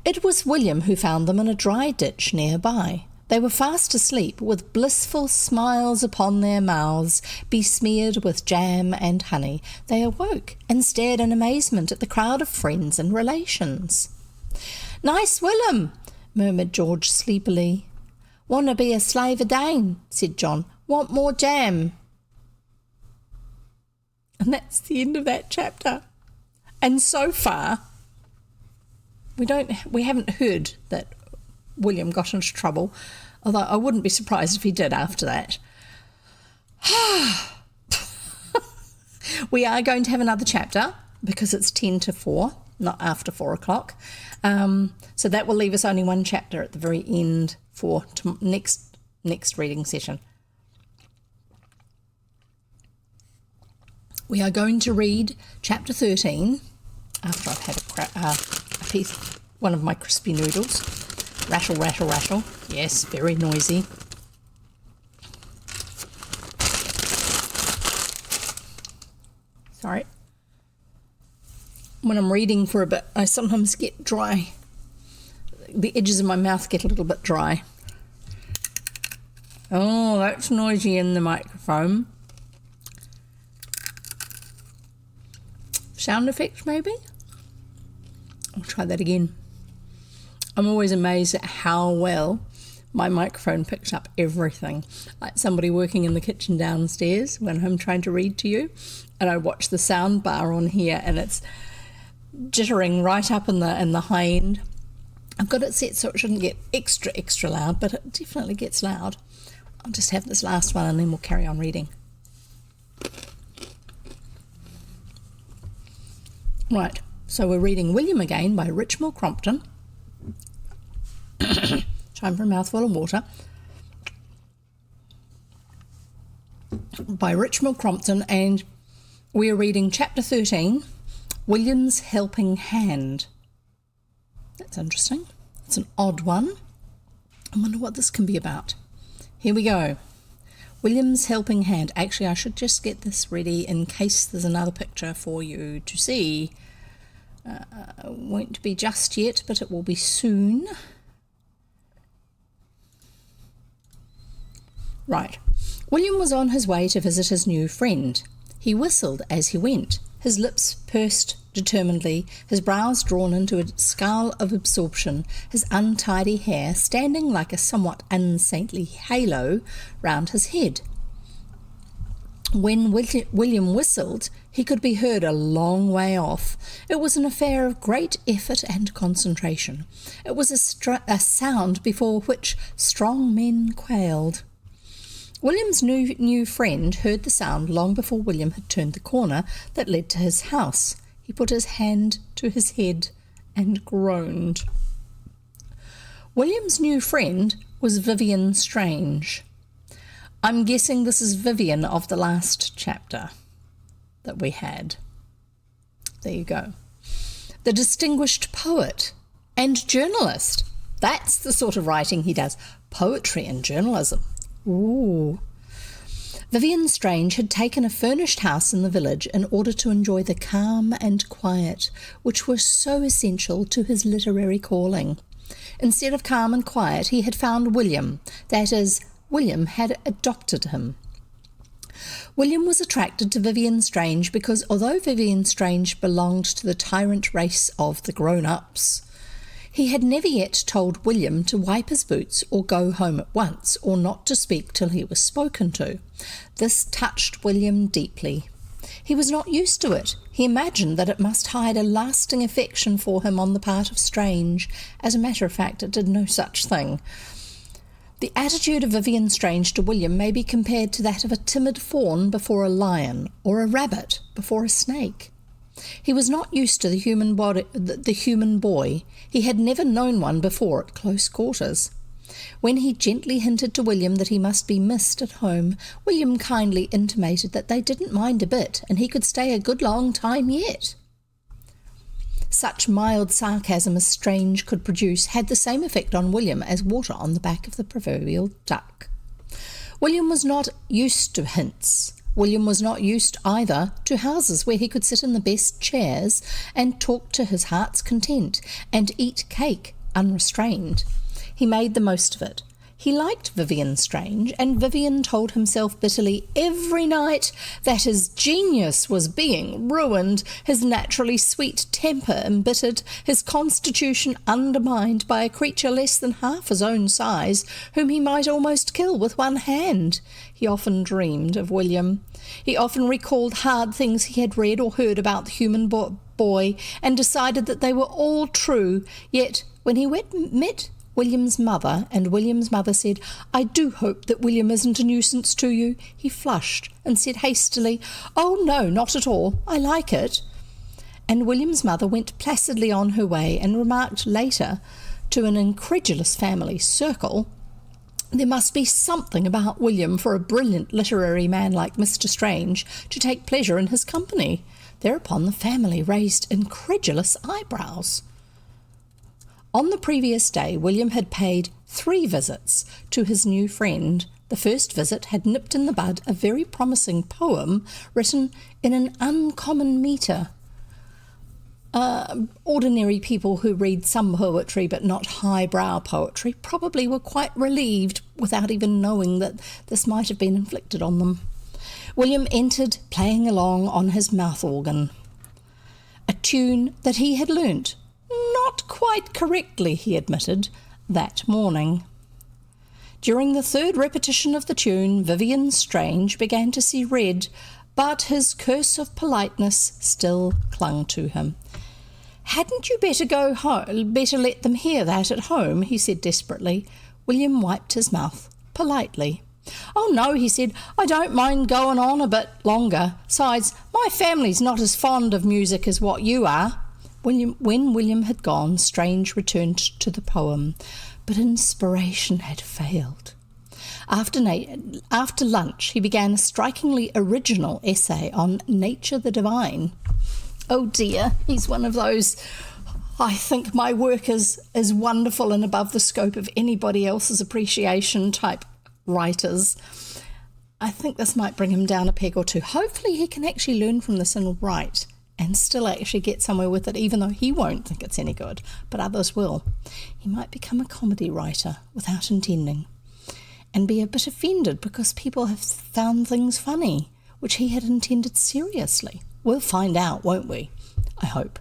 Speaker 1: It was William who found them in a dry ditch nearby. They were fast asleep, with blissful smiles upon their mouths, besmeared with jam and honey. They awoke and stared in amazement at the crowd of friends and relations. "Nice Willum," murmured George sleepily. "Wanna be a slave again," said John. "Want more jam." And that's the end of that chapter. And so far, we haven't heard that William got into trouble, although I wouldn't be surprised if he did after that. We are going to have another chapter because it's 10 to 4, not after 4 o'clock. So that will leave us only one chapter at the very end for next reading session. We are going to read chapter 13 after I've had one of my crispy noodles. Rattle, rattle, rattle. Yes, very noisy. Sorry. When I'm reading for a bit, I sometimes get dry. The edges of my mouth get a little bit dry. Oh, that's noisy in the microphone. Sound effects, maybe? I'll try that again. I'm always amazed at how well my microphone picks up everything. Like somebody working in the kitchen downstairs when I'm trying to read to you, and I watch the sound bar on here and it's jittering right up in the high end. I've got it set so it shouldn't get extra loud, but it definitely gets loud. I'll just have this last one and then we'll carry on reading. Right, so we're reading William again by Richmal Crompton. Time for a mouthful of water. By Richmal Crompton, and we are reading chapter 13, William's Helping Hand. That's interesting. It's an odd one. I wonder what this can be about. Here we go. William's Helping Hand. Actually, I should just get this ready in case there's another picture for you to see. Won't be just yet, but it will be soon. Right. William was on his way to visit his new friend. He whistled as he went, his lips pursed determinedly, his brows drawn into a scowl of absorption, his untidy hair standing like a somewhat unsaintly halo round his head. When William whistled, he could be heard a long way off. It was an affair of great effort and concentration. It was a sound before which strong men quailed. William's new friend heard the sound long before William had turned the corner that led to his house. He put his hand to his head and groaned. William's new friend was Vivian Strange. I'm guessing this is Vivian of the last chapter that we had. There you go. The distinguished poet and journalist. That's the sort of writing he does. Poetry and journalism. Ooh. Vivian Strange had taken a furnished house in the village in order to enjoy the calm and quiet which were so essential to his literary calling. Instead of calm and quiet, he had found William. That is, William had adopted him. William was attracted to Vivian Strange because although Vivian Strange belonged to the tyrant race of the grown-ups, he had never yet told William to wipe his boots or go home at once, or not to speak till he was spoken to. This touched William deeply. He was not used to it. He imagined that it must hide a lasting affection for him on the part of Strange. As a matter of fact, it did no such thing. The attitude of Vivian Strange to William may be compared to that of a timid fawn before a lion, or a rabbit before a snake. He was not used to the human boy. He had never known one before at close quarters. When he gently hinted to William that he must be missed at home, William kindly intimated that they didn't mind a bit, and he could stay a good long time yet. Such mild sarcasm as Strange could produce had the same effect on William as water on the back of the proverbial duck. William was not used to hints. William was not used either to houses where he could sit in the best chairs and talk to his heart's content and eat cake unrestrained. He made the most of it. He liked Vivian Strange, and Vivian told himself bitterly every night that his genius was being ruined, his naturally sweet temper embittered, his constitution undermined by a creature less than half his own size, whom he might almost kill with one hand. He often dreamed of William. He often recalled hard things he had read or heard about the human boy, and decided that they were all true. Yet, when he met William's mother, and William's mother said, "I do hope that William isn't a nuisance to you," he flushed and said hastily, "Oh no, not at all. I like it." And William's mother went placidly on her way and remarked later to an incredulous family circle, "There must be something about William for a brilliant literary man like Mr. Strange to take pleasure in his company." Thereupon the family raised incredulous eyebrows. On the previous day, William had paid 3 visits to his new friend. The first visit had nipped in the bud a very promising poem written in an uncommon metre. Ordinary people who read some poetry but not highbrow poetry probably were quite relieved without even knowing that this might have been inflicted on them. William entered playing along on his mouth organ, a tune that he had learnt, not quite correctly, he admitted, that morning. During the 3rd repetition of the tune, Vivian Strange began to see red, but his curse of politeness still clung to him. "Hadn't you better go home? Better let them hear that at home?" he said desperately. William wiped his mouth politely. "Oh no," he said, "I don't mind going on a bit longer. Besides, my family's not as fond of music as what you are." When William had gone, Strange returned to the poem, but inspiration had failed. After lunch, he began a strikingly original essay on nature the divine. Oh dear, he's one of those, "I think my work is wonderful and above the scope of anybody else's appreciation" type writers. I think this might bring him down a peg or two. Hopefully he can actually learn from this and write, and still actually get somewhere with it, even though he won't think it's any good, but others will. He might become a comedy writer without intending, and be a bit offended because people have found things funny, which he had intended seriously. We'll find out, won't we? I hope.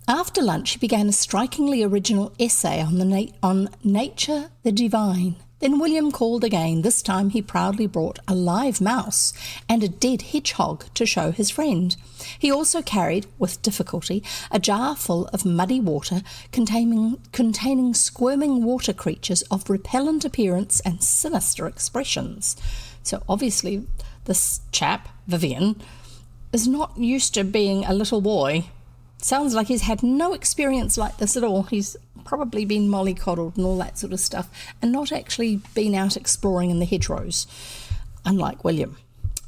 Speaker 1: After lunch, he began a strikingly original essay on nature the divine. Then William called again. This time he proudly brought a live mouse and a dead hedgehog to show his friend. He also carried, with difficulty, a jar full of muddy water containing squirming water creatures of repellent appearance and sinister expressions. So obviously this chap, Vivian, is not used to being a little boy. Sounds like he's had no experience like this at all. He's probably been mollycoddled and all that sort of stuff, and not actually been out exploring in the hedgerows, unlike William.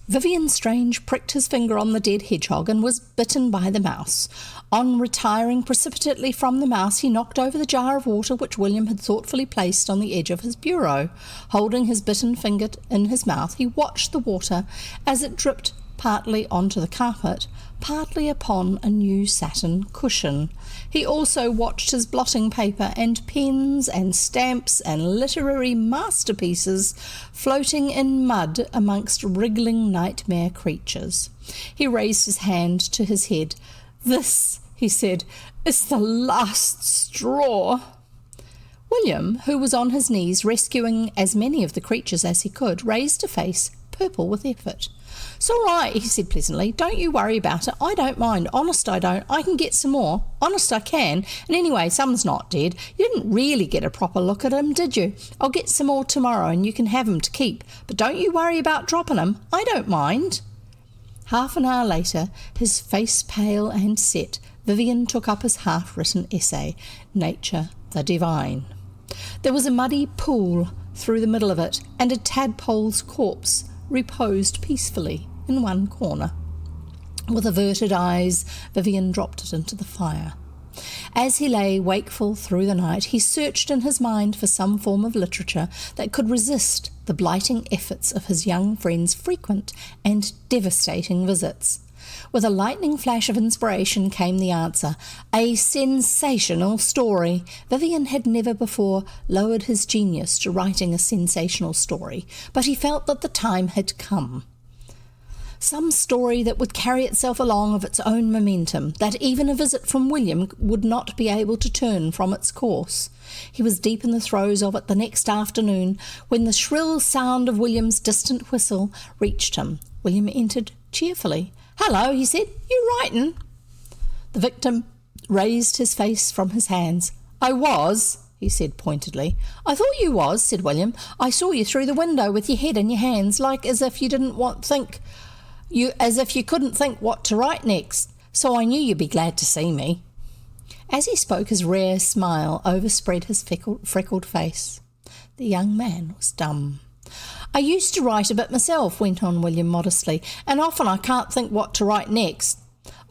Speaker 1: Vivian Strange pricked his finger on the dead hedgehog and was bitten by the mouse. On retiring precipitately from the mouse, he knocked over the jar of water which William had thoughtfully placed on the edge of his bureau. Holding his bitten finger in his mouth, he watched the water as it dripped partly onto the carpet, partly upon a new satin cushion. He also watched his blotting paper and pens and stamps and literary masterpieces floating in mud amongst wriggling nightmare creatures. He raised his hand to his head. "This," he said, "is the last straw." William, who was on his knees rescuing as many of the creatures as he could, raised a face purple with effort. "It's all right," he said pleasantly. "Don't you worry about it. I don't mind. Honest, I don't. I can get some more. Honest, I can. And anyway, some's not dead. You didn't really get a proper look at him, did you? I'll get some more tomorrow and you can have 'em to keep. But don't you worry about dropping 'em. I don't mind." Half an hour later, his face pale and set, Vivian took up his half-written essay, Nature the Divine. There was a muddy pool through the middle of it, and a tadpole's corpse reposed peacefully in one corner. With averted eyes, Vivian dropped it into the fire. As he lay wakeful through the night, he searched in his mind for some form of literature that could resist the blighting efforts of his young friend's frequent and devastating visits.
Speaker 2: With a lightning flash of inspiration came the answer. A sensational story. Vivian had never before lowered his genius to writing a sensational story, but he felt that the time had come. Some story that would carry itself along of its own momentum, that even a visit from William would not be able to turn from its course. He was deep in the throes of it the next afternoon when the shrill sound of William's distant whistle reached him. William entered cheerfully. "Hello," he said. "You writin'?" The victim raised his face from his hands. "I was," he said pointedly. "I thought you was," said William. "I saw you through the window with your head in your hands, like as if you couldn't think what to write next, so I knew you'd be glad to see me." As he spoke, his rare smile overspread his freckled face. The young man was dumb. "I used to write a bit myself," went on William modestly, "and often I can't think what to write next.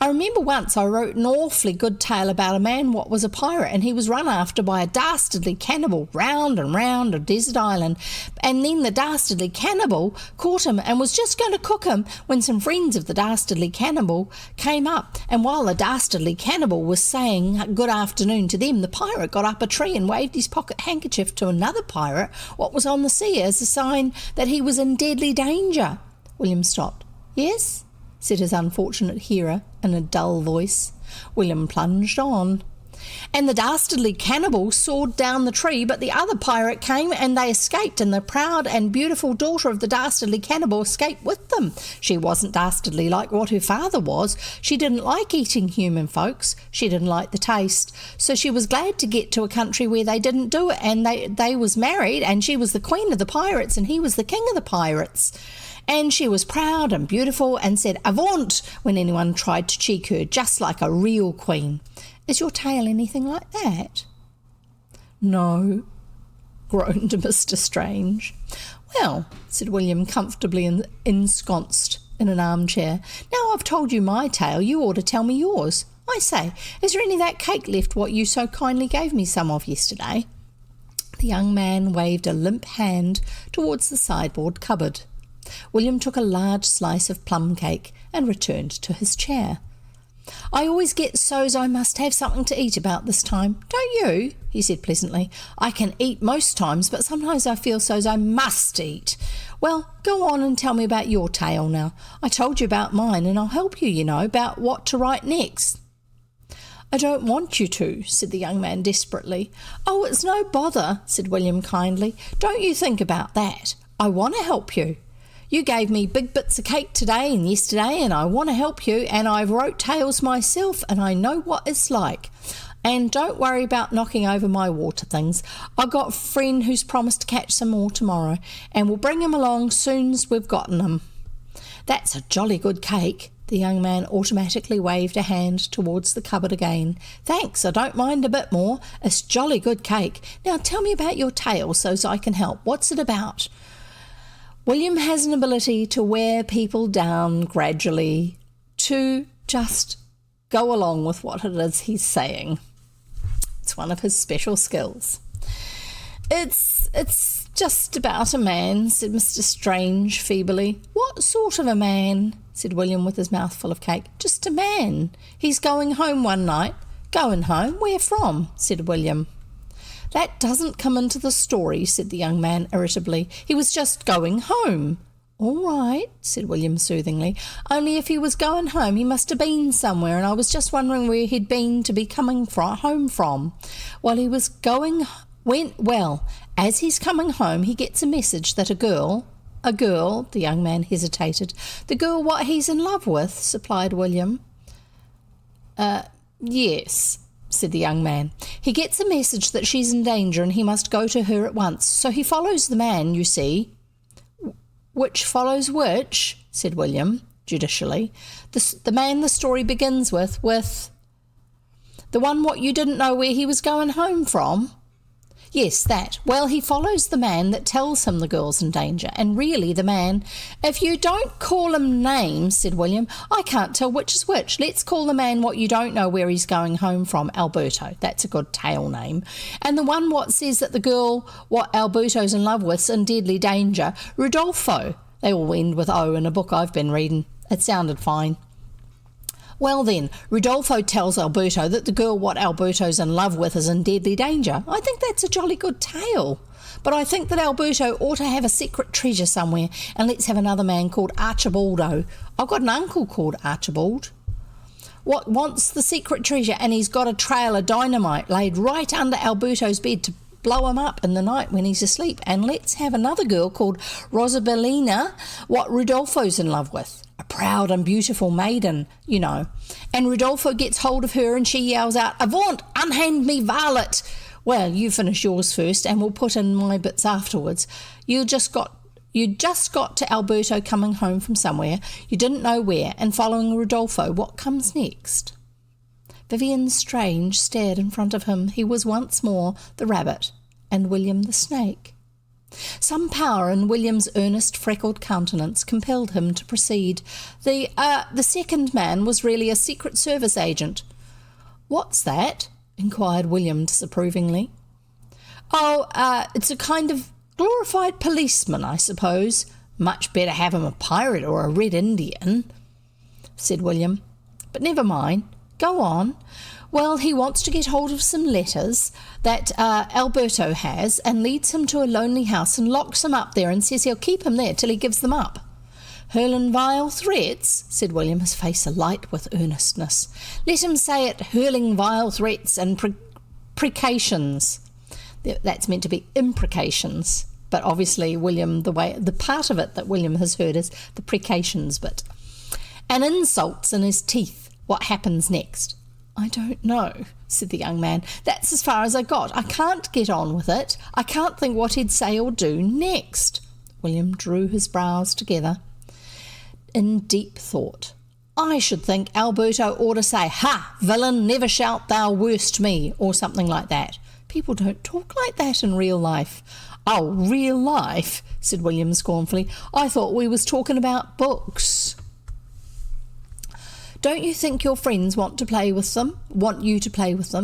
Speaker 2: I remember once I wrote an awfully good tale about a man what was a pirate, and he was run after by a dastardly cannibal round and round a desert island, and then the dastardly cannibal caught him and was just going to cook him when some friends of the dastardly cannibal came up, and while the dastardly cannibal was saying good afternoon to them, the pirate got up a tree and waved his pocket handkerchief to another pirate what was on the sea as a sign that he was in deadly danger." William stopped. "Yes?" said his unfortunate hearer in a dull voice. William plunged on. "And the dastardly cannibal sawed down the tree, but the other pirate came and they escaped, and the proud and beautiful daughter of the dastardly cannibal escaped with them. She wasn't dastardly like what her father was. She didn't like eating human folks. She didn't like the taste. So she was glad to get to a country where they didn't do it, and they was married, and she was the queen of the pirates and he was the king of the pirates. And she was proud and beautiful and said avaunt when anyone tried to cheek her, just like a real queen. Is your tale anything like that?" "No," groaned Mr. Strange. "Well," said William, comfortably ensconced in an armchair, "now I've told you my tale, you ought to tell me yours. I say, is there any of that cake left what you so kindly gave me some of yesterday?" The young man waved a limp hand towards the sideboard cupboard. William took a large slice of plum cake and returned to his chair. "I always get so's I must have something to eat about this time, don't you?" he said pleasantly. "I can eat most times, but sometimes I feel so's I must eat. Well, go on and tell me about your tale now. I told you about mine, and I'll help you, you know, about what to write next." "I don't want you to," said the young man desperately. "Oh, it's no bother," said William kindly. "Don't you think about that. I want to help you. You gave me big bits of cake today and yesterday, and I want to help you, and I've wrote tales myself, and I know what it's like. And don't worry about knocking over my water things. I've got a friend who's promised to catch some more tomorrow, and we'll bring 'em along soon's we've gotten 'em." "That's a jolly good cake." The young man automatically waved a hand towards the cupboard again. "Thanks, I don't mind a bit more. It's jolly good cake. Now tell me about your tale so's I can help. What's it about?" William has an ability to wear people down gradually, to just go along with what it is he's saying. It's one of his special skills. It's just about a man," said Mr. Strange feebly. "What sort of a man?" said William with his mouth full of cake. "Just a man. He's going home one night." "Going home? Where from?" said William. "That doesn't come into the story," said the young man irritably. "He was just going home." "All right," said William soothingly. "Only if he was going home, he must have been somewhere, and I was just wondering where he'd been to be coming home from. As he's coming home, he gets a message that a girl, the young man hesitated. "The girl what he's in love with," supplied William. Yes," said the young man. "He gets a message that she's in danger and he must go to her at once. So he follows the man, you see." "Which follows which?" said William, judicially. The man the story begins with the one what you didn't know where he was going home from?" "Yes, that. Well, he follows the man that tells him the girl's in danger, and really the man—" "If you don't call him names," said William, "I can't tell which is which. Let's call the man what you don't know where he's going home from Alberto. That's a good tale name. And the one what says that the girl what Alberto's in love with's in deadly danger, Rodolfo. They all end with O in a book I've been reading. It sounded fine." Well then, Rodolfo tells Alberto that the girl what Alberto's in love with is in deadly danger. I think that's a jolly good tale. But I think that Alberto ought to have a secret treasure somewhere, and let's have another man called Archibaldo. I've got an uncle called Archibald. What wants the secret treasure, and he's got a trail of dynamite laid right under Alberto's bed to blow him up in the night when he's asleep. And let's have another girl called Rosabellina, what Rodolfo's in love with. A proud and beautiful maiden, you know. And Rodolfo gets hold of her and she yells out, "Avaunt, unhand me varlet!" Well, you finish yours first and we'll put in my bits afterwards. You just got to Alberto coming home from somewhere, you didn't know where, and following Rodolfo. What comes next? Vivian Strange stared in front of him. He was once more the rabbit and William the snake. Some power in William's earnest, freckled countenance compelled him to proceed. The second man was really a Secret Service agent. "What's that?" inquired William disapprovingly. "Oh, it's a kind of glorified policeman, I suppose. Much better have him a pirate or a Red Indian," said William. "But never mind. Go on." "Well, he wants to get hold of some letters that Alberto has and leads him to a lonely house and locks him up there and says he'll keep him there till he gives them up." "Hurling vile threats," said William, his face alight with earnestness. "Let him say it, hurling vile threats and precations." That's meant to be imprecations, but obviously William, the part of it that William has heard is the precations bit. "And insults in his teeth. What happens next?" "I don't know," said the young man. "That's as far as I got. I can't get on with it. I can't think what he'd say or do next." William drew his brows together in deep thought. "I should think Alberto ought to say, 'Ha, villain, never shalt thou worst me,' or something like that. People don't talk like that in real life." "Oh, real life," said William scornfully. "I thought we was talking about books." "Don't you think your friends want you to play with them?"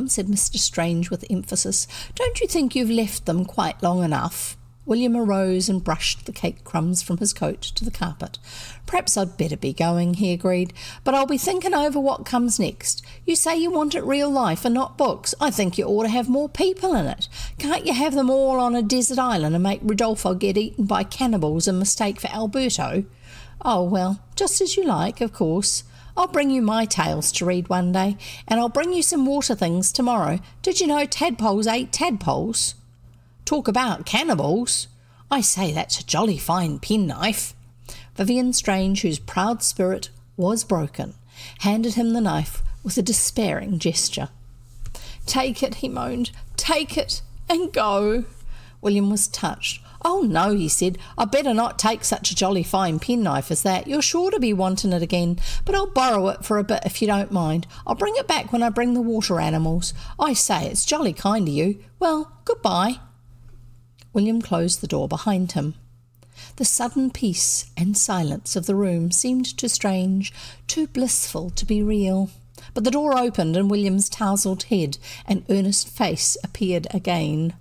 Speaker 2: said Mr. Strange with emphasis. "Don't you think you've left them quite long enough?" William arose and brushed the cake crumbs from his coat to the carpet. "Perhaps I'd better be going," he agreed, "but I'll be thinking over what comes next. You say you want it real life and not books. I think you ought to have more people in it. Can't you have them all on a desert island and make Rodolfo get eaten by cannibals in mistake for Alberto?" "Oh, well, just as you like, of course. I'll bring you my tales to read one day, and I'll bring you some water things tomorrow. Did you know tadpoles ate tadpoles? Talk about cannibals. I say, that's a jolly fine penknife." Vivian Strange, whose proud spirit was broken, handed him the knife with a despairing gesture. "Take it," he moaned. "Take it and go." William was touched. "Oh, no," he said. "I'd better not take such a jolly fine penknife as that. You're sure to be wanting it again, but I'll borrow it for a bit if you don't mind. I'll bring it back when I bring the water animals. I say, it's jolly kind of you. Well, goodbye." William closed the door behind him. The sudden peace and silence of the room seemed to Strange too blissful to be real. But the door opened and William's tousled head and earnest face appeared again.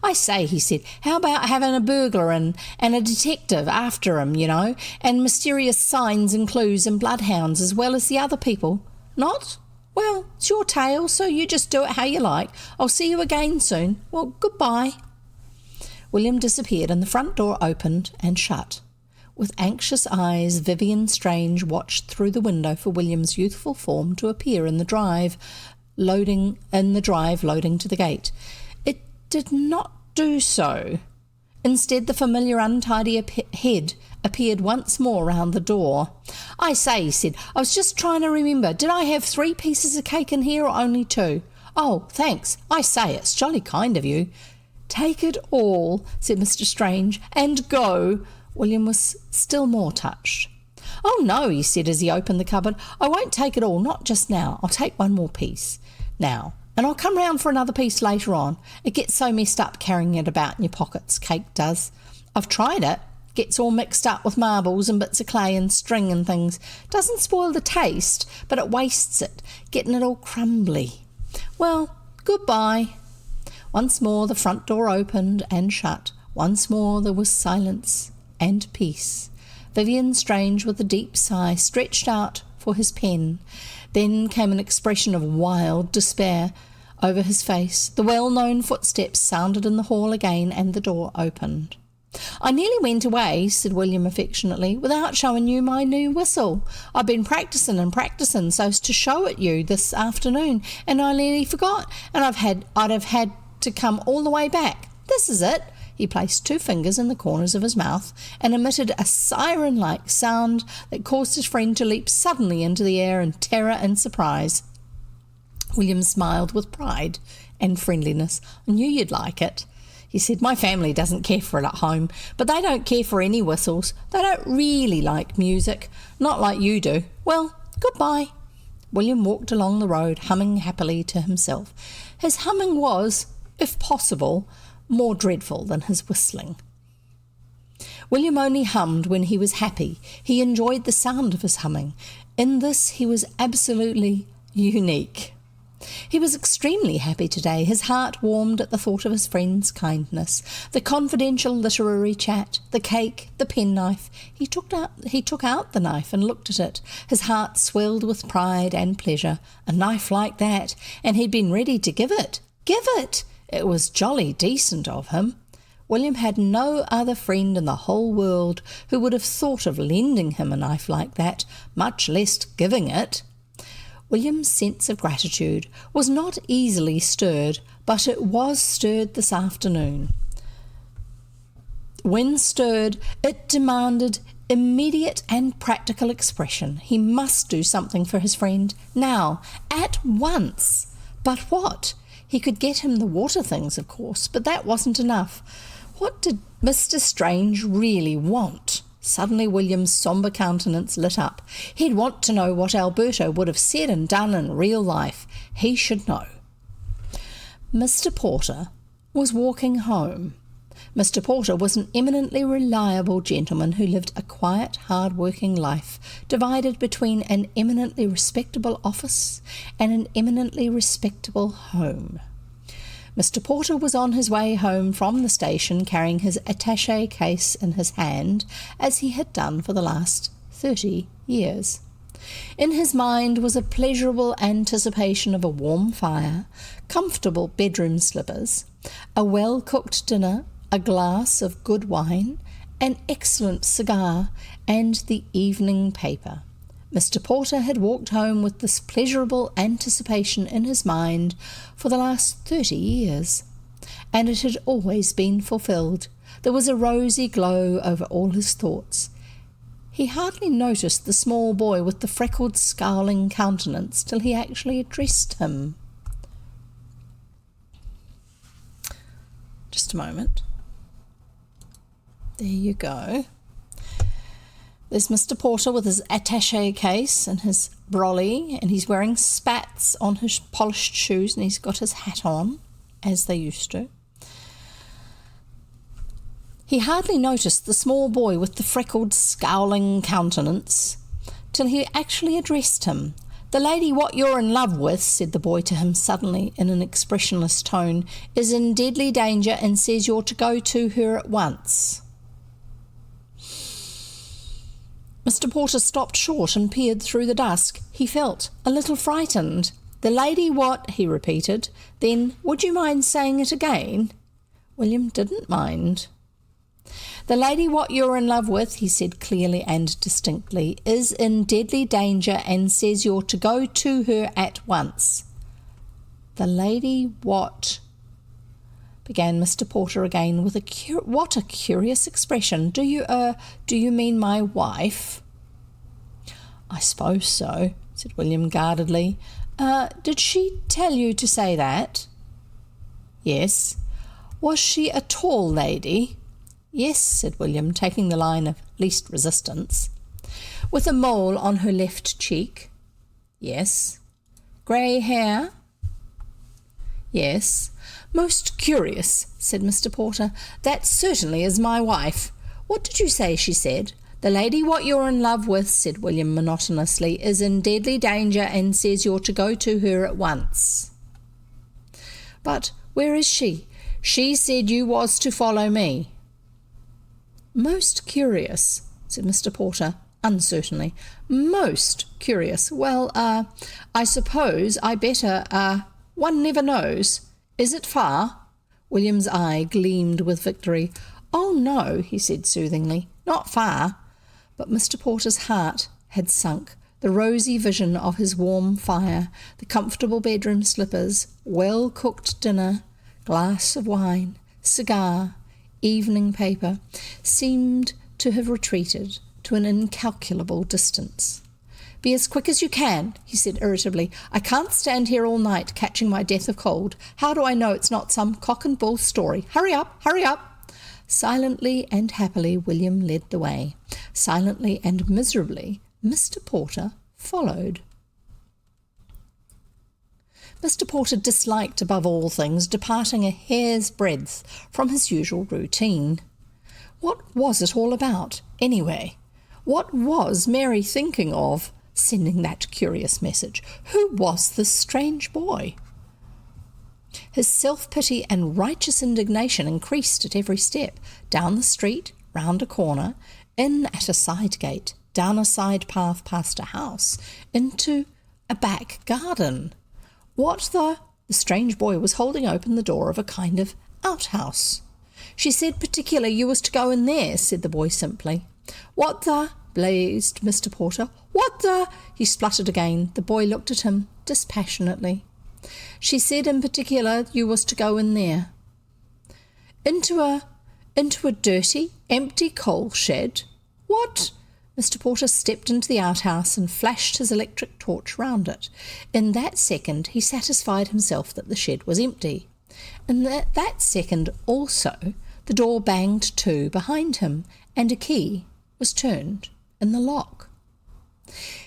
Speaker 2: "I say," he said, "how about having a burglar and a detective after him, you know, and mysterious signs and clues and bloodhounds as well as the other people? Not? Well, it's your tale, so you just do it how you like. I'll see you again soon. Well, goodbye." William disappeared and the front door opened and shut. With anxious eyes, Vivian Strange watched through the window for William's youthful form to appear in the drive, loading to the gate. It did not do so. Instead, the familiar untidy head appeared once more round the door. "I say," he said, "I was just trying to remember. Did I have 3 pieces of cake in here or only 2? "Oh, thanks. I say, it's jolly kind of you." "Take it all," said Mr. Strange, "and go." William was still more touched. "Oh, no," he said as he opened the cupboard. "I won't take it all, not just now. I'll take one more piece now, and I'll come round for another piece later on. It gets so messed up carrying it about in your pockets, cake does. I've tried it. Gets all mixed up with marbles and bits of clay and string and things. Doesn't spoil the taste, but it wastes it, getting it all crumbly. Well, goodbye." Once more the front door opened and shut. Once more there was silence and peace. Vivian Strange, with a deep sigh, stretched out for his pen. Then came an expression of wild despair over his face. The well-known footsteps sounded in the hall again, and the door opened. "I nearly went away," said William affectionately, "without showing you my new whistle. I've been practising and practising so's to show it you this afternoon, and I nearly forgot, and I'd have had to come all the way back. This is it." He placed 2 fingers in the corners of his mouth and emitted a siren-like sound that caused his friend to leap suddenly into the air in terror and surprise. William smiled with pride and friendliness. "I knew you'd like it," he said. "My family doesn't care for it at home, but they don't care for any whistles. They don't really like music, not like you do. Well, goodbye." William walked along the road, humming happily to himself. His humming was, if possible, more dreadful than his whistling. William only hummed when he was happy. He enjoyed the sound of his humming. In this he was absolutely unique. He was extremely happy today. His heart warmed at the thought of his friend's kindness, the confidential literary chat, the cake, the penknife. He took out the knife and looked at it. His heart swelled with pride and pleasure. A knife like that, and he'd been ready to give it. Give it! It was jolly decent of him. William had no other friend in the whole world who would have thought of lending him a knife like that, much less giving it. William's sense of gratitude was not easily stirred, but it was stirred this afternoon. When stirred, it demanded immediate and practical expression. He must do something for his friend, now, at once. But what? He could get him the water things, of course, but that wasn't enough. What did Mr. Strange really want? Suddenly William's sombre countenance lit up. He'd want to know what Alberto would have said and done in real life. He should know. Mr. Porter was walking home. Mr. Porter was an eminently reliable gentleman who lived a quiet, hard-working life, divided between an eminently respectable office and an eminently respectable home. Mr. Porter was on his way home from the station carrying his attaché case in his hand, as he had done for the last 30 years. In his mind was a pleasurable anticipation of a warm fire, comfortable bedroom slippers, a well-cooked dinner, a glass of good wine, an excellent cigar, and the evening paper. Mr. Porter had walked home with this pleasurable anticipation in his mind for the last 30 years, and it had always been fulfilled. There was a rosy glow over all his thoughts. He hardly noticed the small boy with the freckled, scowling countenance till he actually addressed him. Just a moment. There you go. There's Mr. Porter with his attaché case and his brolly, and he's wearing spats on his polished shoes, and he's got his hat on, as they used to. He hardly noticed the small boy with the freckled, scowling countenance till he actually addressed him. "The lady what you're in love with," said the boy to him suddenly in an expressionless tone, "is in deadly danger and says you're to go to her at once." Mr. Porter stopped short and peered through the dusk. He felt a little frightened. "The lady what?" he repeated. Then, "Would you mind saying it again?" William didn't mind. "The lady what you're in love with," he said clearly and distinctly, "is in deadly danger and says you're to go to her at once." "The lady what?" began Mr. Porter again with what a curious expression. Do you mean my wife?" "I suppose so," said William guardedly. Did she tell you to say that?" "Yes." "Was she a tall lady?" "Yes," said William, taking the line of least resistance. "With a mole on her left cheek?" "Yes." "Grey hair?" "Yes." "Most curious," said Mr. Porter. "That certainly is my wife. What did you say she said?" "The lady what you're in love with," said William monotonously, "is in deadly danger and says you're to go to her at once." "But where is she?" "She said you was to follow me." "Most curious," said Mr. Porter.
Speaker 1: uncertainly. "Most curious. Well, I suppose I better, one never knows. Is it far?" William's eye gleamed with victory. "Oh, no," he said soothingly, "not far." But Mr. Porter's heart had sunk. The rosy vision of his warm fire, the comfortable bedroom slippers, well-cooked dinner, glass of wine, cigar, evening paper, seemed to have retreated to an incalculable distance. "Be as quick as you can," he said irritably. "I can't stand here all night catching my death of cold. How do I know it's not some cock and bull story? Hurry up, hurry up." Silently and happily William led the way. Silently and miserably Mr. Porter followed. Mr. Porter disliked above all things departing a hair's breadth from his usual routine. What was it all about, anyway? What was Mary thinking of, sending that curious message? Who was this strange boy? His self-pity and righteous indignation increased at every step, down the street, round a corner, in at a side gate, down a side path past a house, into a back garden. What the strange boy was holding open the door of a kind of outhouse. "She said particular you was to go in there," said the boy simply. "What the?" blazed Mr. Porter. "What the?" he spluttered again. The boy looked at him dispassionately. "She said in particular you was to go in there." Into a dirty, empty coal shed? What? Mr. Porter stepped into the outhouse and flashed his electric torch round it. In that second he satisfied himself that the shed was empty. In that second also the door banged to behind him, and a key was turned in the lock.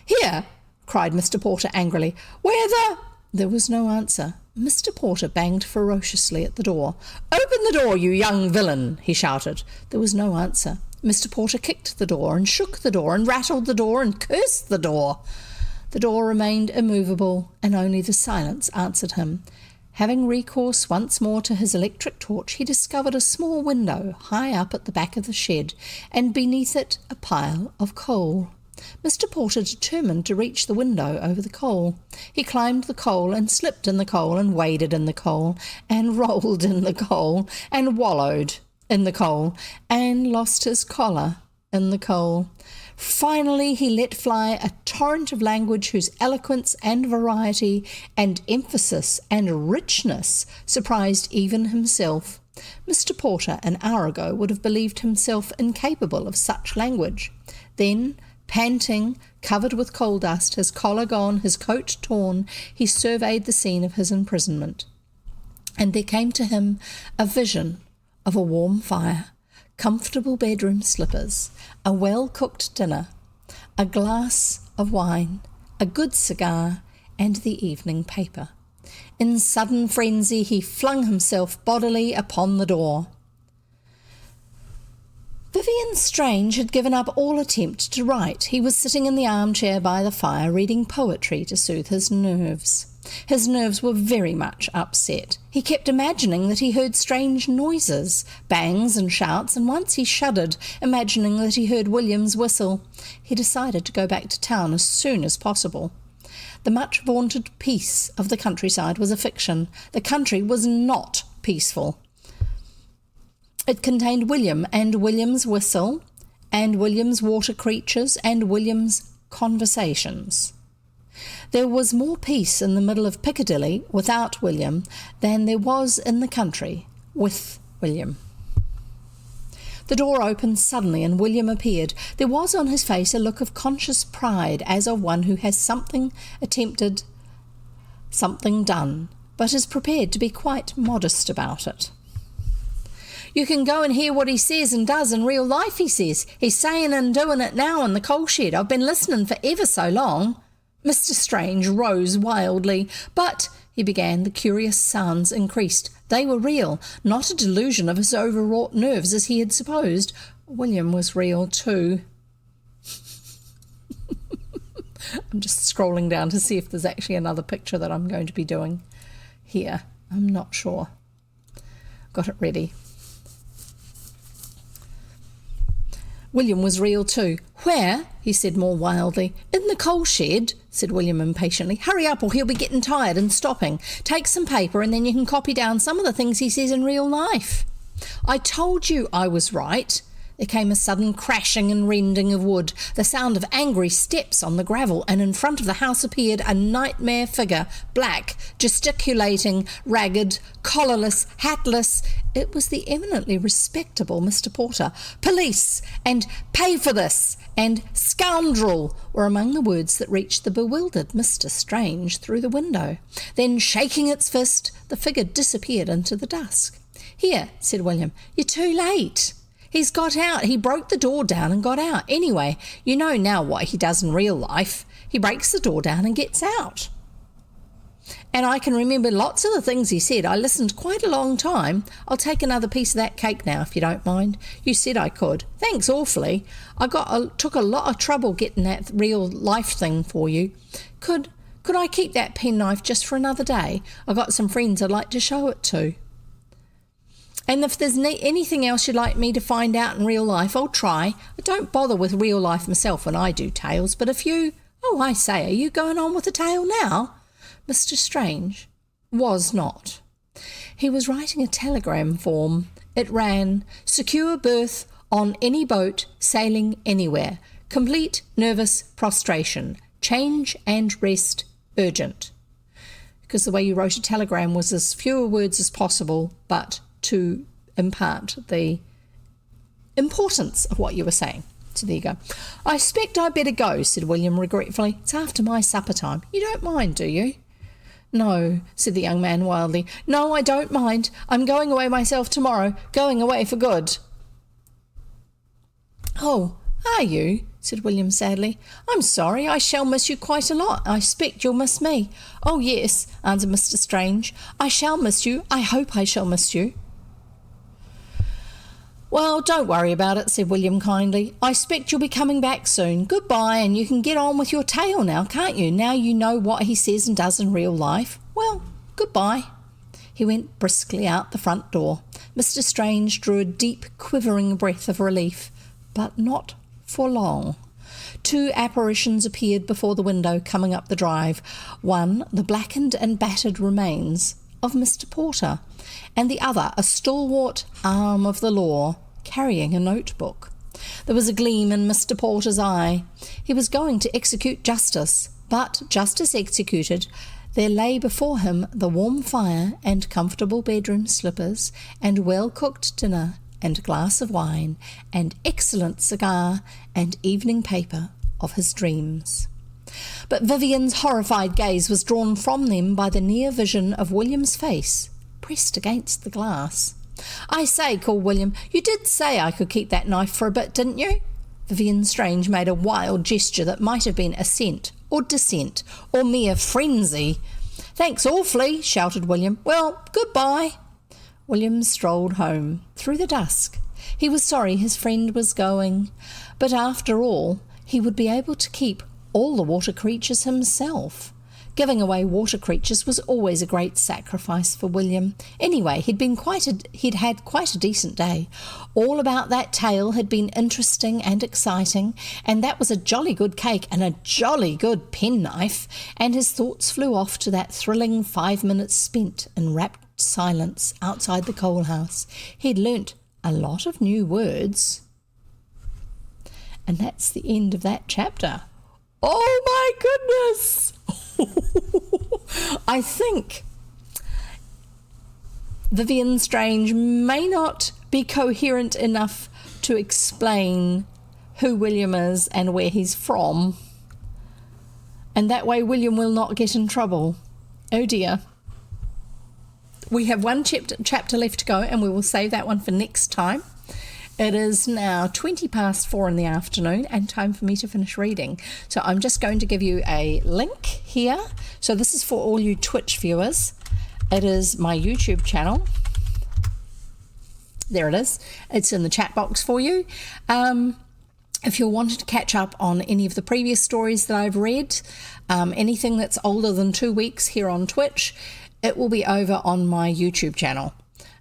Speaker 1: "Here!" cried Mr. Porter angrily. "Where the—" There was no answer. Mr. Porter banged ferociously at the door. "Open the door, you young villain!" he shouted. There was no answer. Mr. Porter kicked the door and shook the door and rattled the door and cursed the door. The door remained immovable, and only the silence answered him. Having recourse once more to his electric torch, he discovered a small window high up at the back of the shed, and beneath it a pile of coal. Mr. Porter determined to reach the window over the coal. He climbed the coal and slipped in the coal and waded in the coal and rolled in the coal and wallowed in the coal and lost his collar in the coal. Finally he let fly a torrent of language whose eloquence and variety and emphasis and richness surprised even himself. Mr. Porter an hour ago would have believed himself incapable of such language. Then, panting, covered with coal dust, his collar gone, his coat torn, he surveyed the scene of his imprisonment. And there came to him a vision of a warm fire, comfortable bedroom slippers, a well-cooked dinner, a glass of wine, a good cigar, and the evening paper. In sudden frenzy he flung himself bodily upon the door. Vivian Strange had given up all attempt to write. He was sitting in the armchair by the fire, reading poetry to soothe his nerves. His nerves were very much upset. He kept imagining that he heard strange noises, bangs and shouts, and once he shuddered, imagining that he heard William's whistle. He decided to go back to town as soon as possible. The much-vaunted peace of the countryside was a fiction. The country was not peaceful. It contained William and William's whistle, and William's water creatures, and William's conversations. There was more peace in the middle of Piccadilly without William than there was in the country with William. The door opened suddenly and William appeared. There was on his face a look of conscious pride, as of one who has something attempted, something done, but is prepared to be quite modest about it. "You can go and hear what he says and does in real life," he says. "He's saying and doing it now in the coal shed. I've been listening for ever so long." Mr. Strange rose wildly. "But," he began, the curious sounds increased. They were real, not a delusion of his overwrought nerves as he had supposed. William was real too. I'm just scrolling down to see if there's actually another picture that I'm going to be doing here. I'm not sure. Got it ready.
Speaker 2: William was real too. Where? He said more wildly. In the coal shed, said William impatiently. Hurry up or he'll be getting tired and stopping. Take some paper and then you can copy down some of the things he says in real life. I told you I was right. There came a sudden crashing and rending of wood, the sound of angry steps on the gravel, and in front of the house appeared a nightmare figure, black, gesticulating, ragged, collarless, hatless. It was the eminently respectable Mr. Porter. Police and pay for this and scoundrel were among the words that reached the bewildered Mr. Strange through the window. Then, shaking its fist, the figure disappeared into the dusk. Here, said William, you're too late. He's got out. He broke the door down and got out. Anyway, you know now what he does in real life. He breaks the door down and gets out. And I can remember lots of the things he said. I listened quite a long time. I'll take another piece of that cake now, if you don't mind. You said I could. Thanks awfully. Took a lot of trouble getting that real life thing for you. Could I keep that penknife just for another day? I've got some friends I'd like to show it to. And if there's anything else you'd like me to find out in real life, I'll try. I don't bother with real life myself when I do tales, but if you... Oh, I say, are you going on with a tale now? Mr. Strange was not. He was writing a telegram form. It ran, secure berth on any boat sailing anywhere. Complete nervous prostration. Change and rest urgent. Because the way you wrote a telegram was as fewer words as possible, but to impart the importance of what you were saying. So there you go. I expect I'd better go, said William regretfully. It's after my supper time. You don't mind, do you? No, said the young man wildly. No, I don't mind. I'm going away myself tomorrow. Going away for good. Oh, are you? Said William sadly. I'm sorry, I shall miss you quite a lot. I expect you'll miss me. Oh, yes, answered Mr. Strange. I shall miss you. I hope I shall miss you. Well, don't worry about it, said William kindly. I expect you'll be coming back soon. Goodbye, and you can get on with your tale now, can't you? Now you know what he says and does in real life. Well, goodbye. He went briskly out the front door. Mr. Strange drew a deep, quivering breath of relief, but not for long. Two apparitions appeared before the window coming up the drive. One, the blackened and battered remains of Mr. Porter, and the other, a stalwart arm of the law, carrying a notebook. There was a gleam in Mr. Porter's eye. He was going to execute justice, but justice executed, there lay before him the warm fire and comfortable bedroom slippers and well-cooked dinner and glass of wine and excellent cigar and evening paper of his dreams. But Vivian's horrified gaze was drawn from them by the near vision of William's face, pressed against the glass. I say, called William, you did say I could keep that knife for a bit, didn't you? Vivian Strange made a wild gesture that might have been assent or dissent or mere frenzy. Thanks awfully, shouted William. Well, goodbye. William strolled home through the dusk. He was sorry his friend was going, but after all, he would be able to keep all the water creatures himself. Giving away water creatures was always a great sacrifice for William. Anyway, he'd had quite a decent day. All about that tale had been interesting and exciting, and that was a jolly good cake and a jolly good penknife, and his thoughts flew off to that thrilling 5 minutes spent in rapt silence outside the coal house. He'd learnt a lot of new words. And that's the end of that chapter. Oh my goodness! I think Vivian Strange may not be coherent enough to explain who William is and where he's from. And that way William will not get in trouble. Oh dear. We have one chapter left to go, and we will save that one for next time. It is now 4:20 in the afternoon and time for me to finish reading. So I'm just going to give you a link here. So this is for all you Twitch viewers. It is my YouTube channel. There it is. It's in the chat box for you. If you're wanting to catch up on any of the previous stories that I've read, anything that's older than 2 weeks here on Twitch, it will be over on my YouTube channel.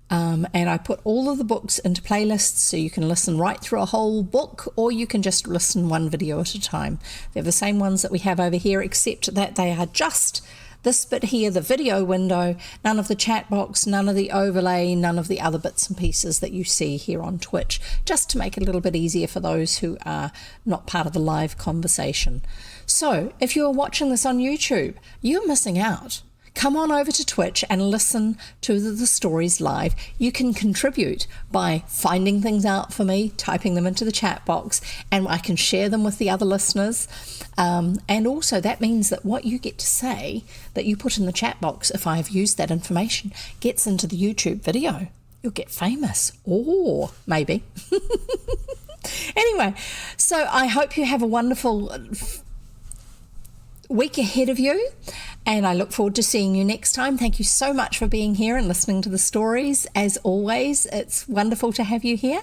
Speaker 2: And I put all of the books into playlists so you can listen right through a whole book, or you can just listen one video at a time. They're the same ones that we have over here, except that they are just this bit here, the video window, none of the chat box, none of the overlay, none of the other bits and pieces that you see here on Twitch, just to make it a little bit easier for those who are not part of the live conversation. So if you're watching this on YouTube, you're missing out. Come on over to Twitch and listen to the stories live. You can contribute by finding things out for me, typing them into the chat box, and I can share them with the other listeners. And also that means that what you get to say that you put in the chat box, if I have used that information, gets into the YouTube video. You'll get famous. Or maybe. Anyway, so I hope you have a wonderful week ahead of you, and I look forward to seeing you next time. Thank you so much for being here and listening to the stories. As always, it's wonderful to have you here.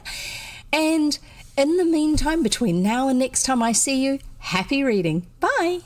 Speaker 2: And in the meantime, between now and next time I see you, happy reading. Bye.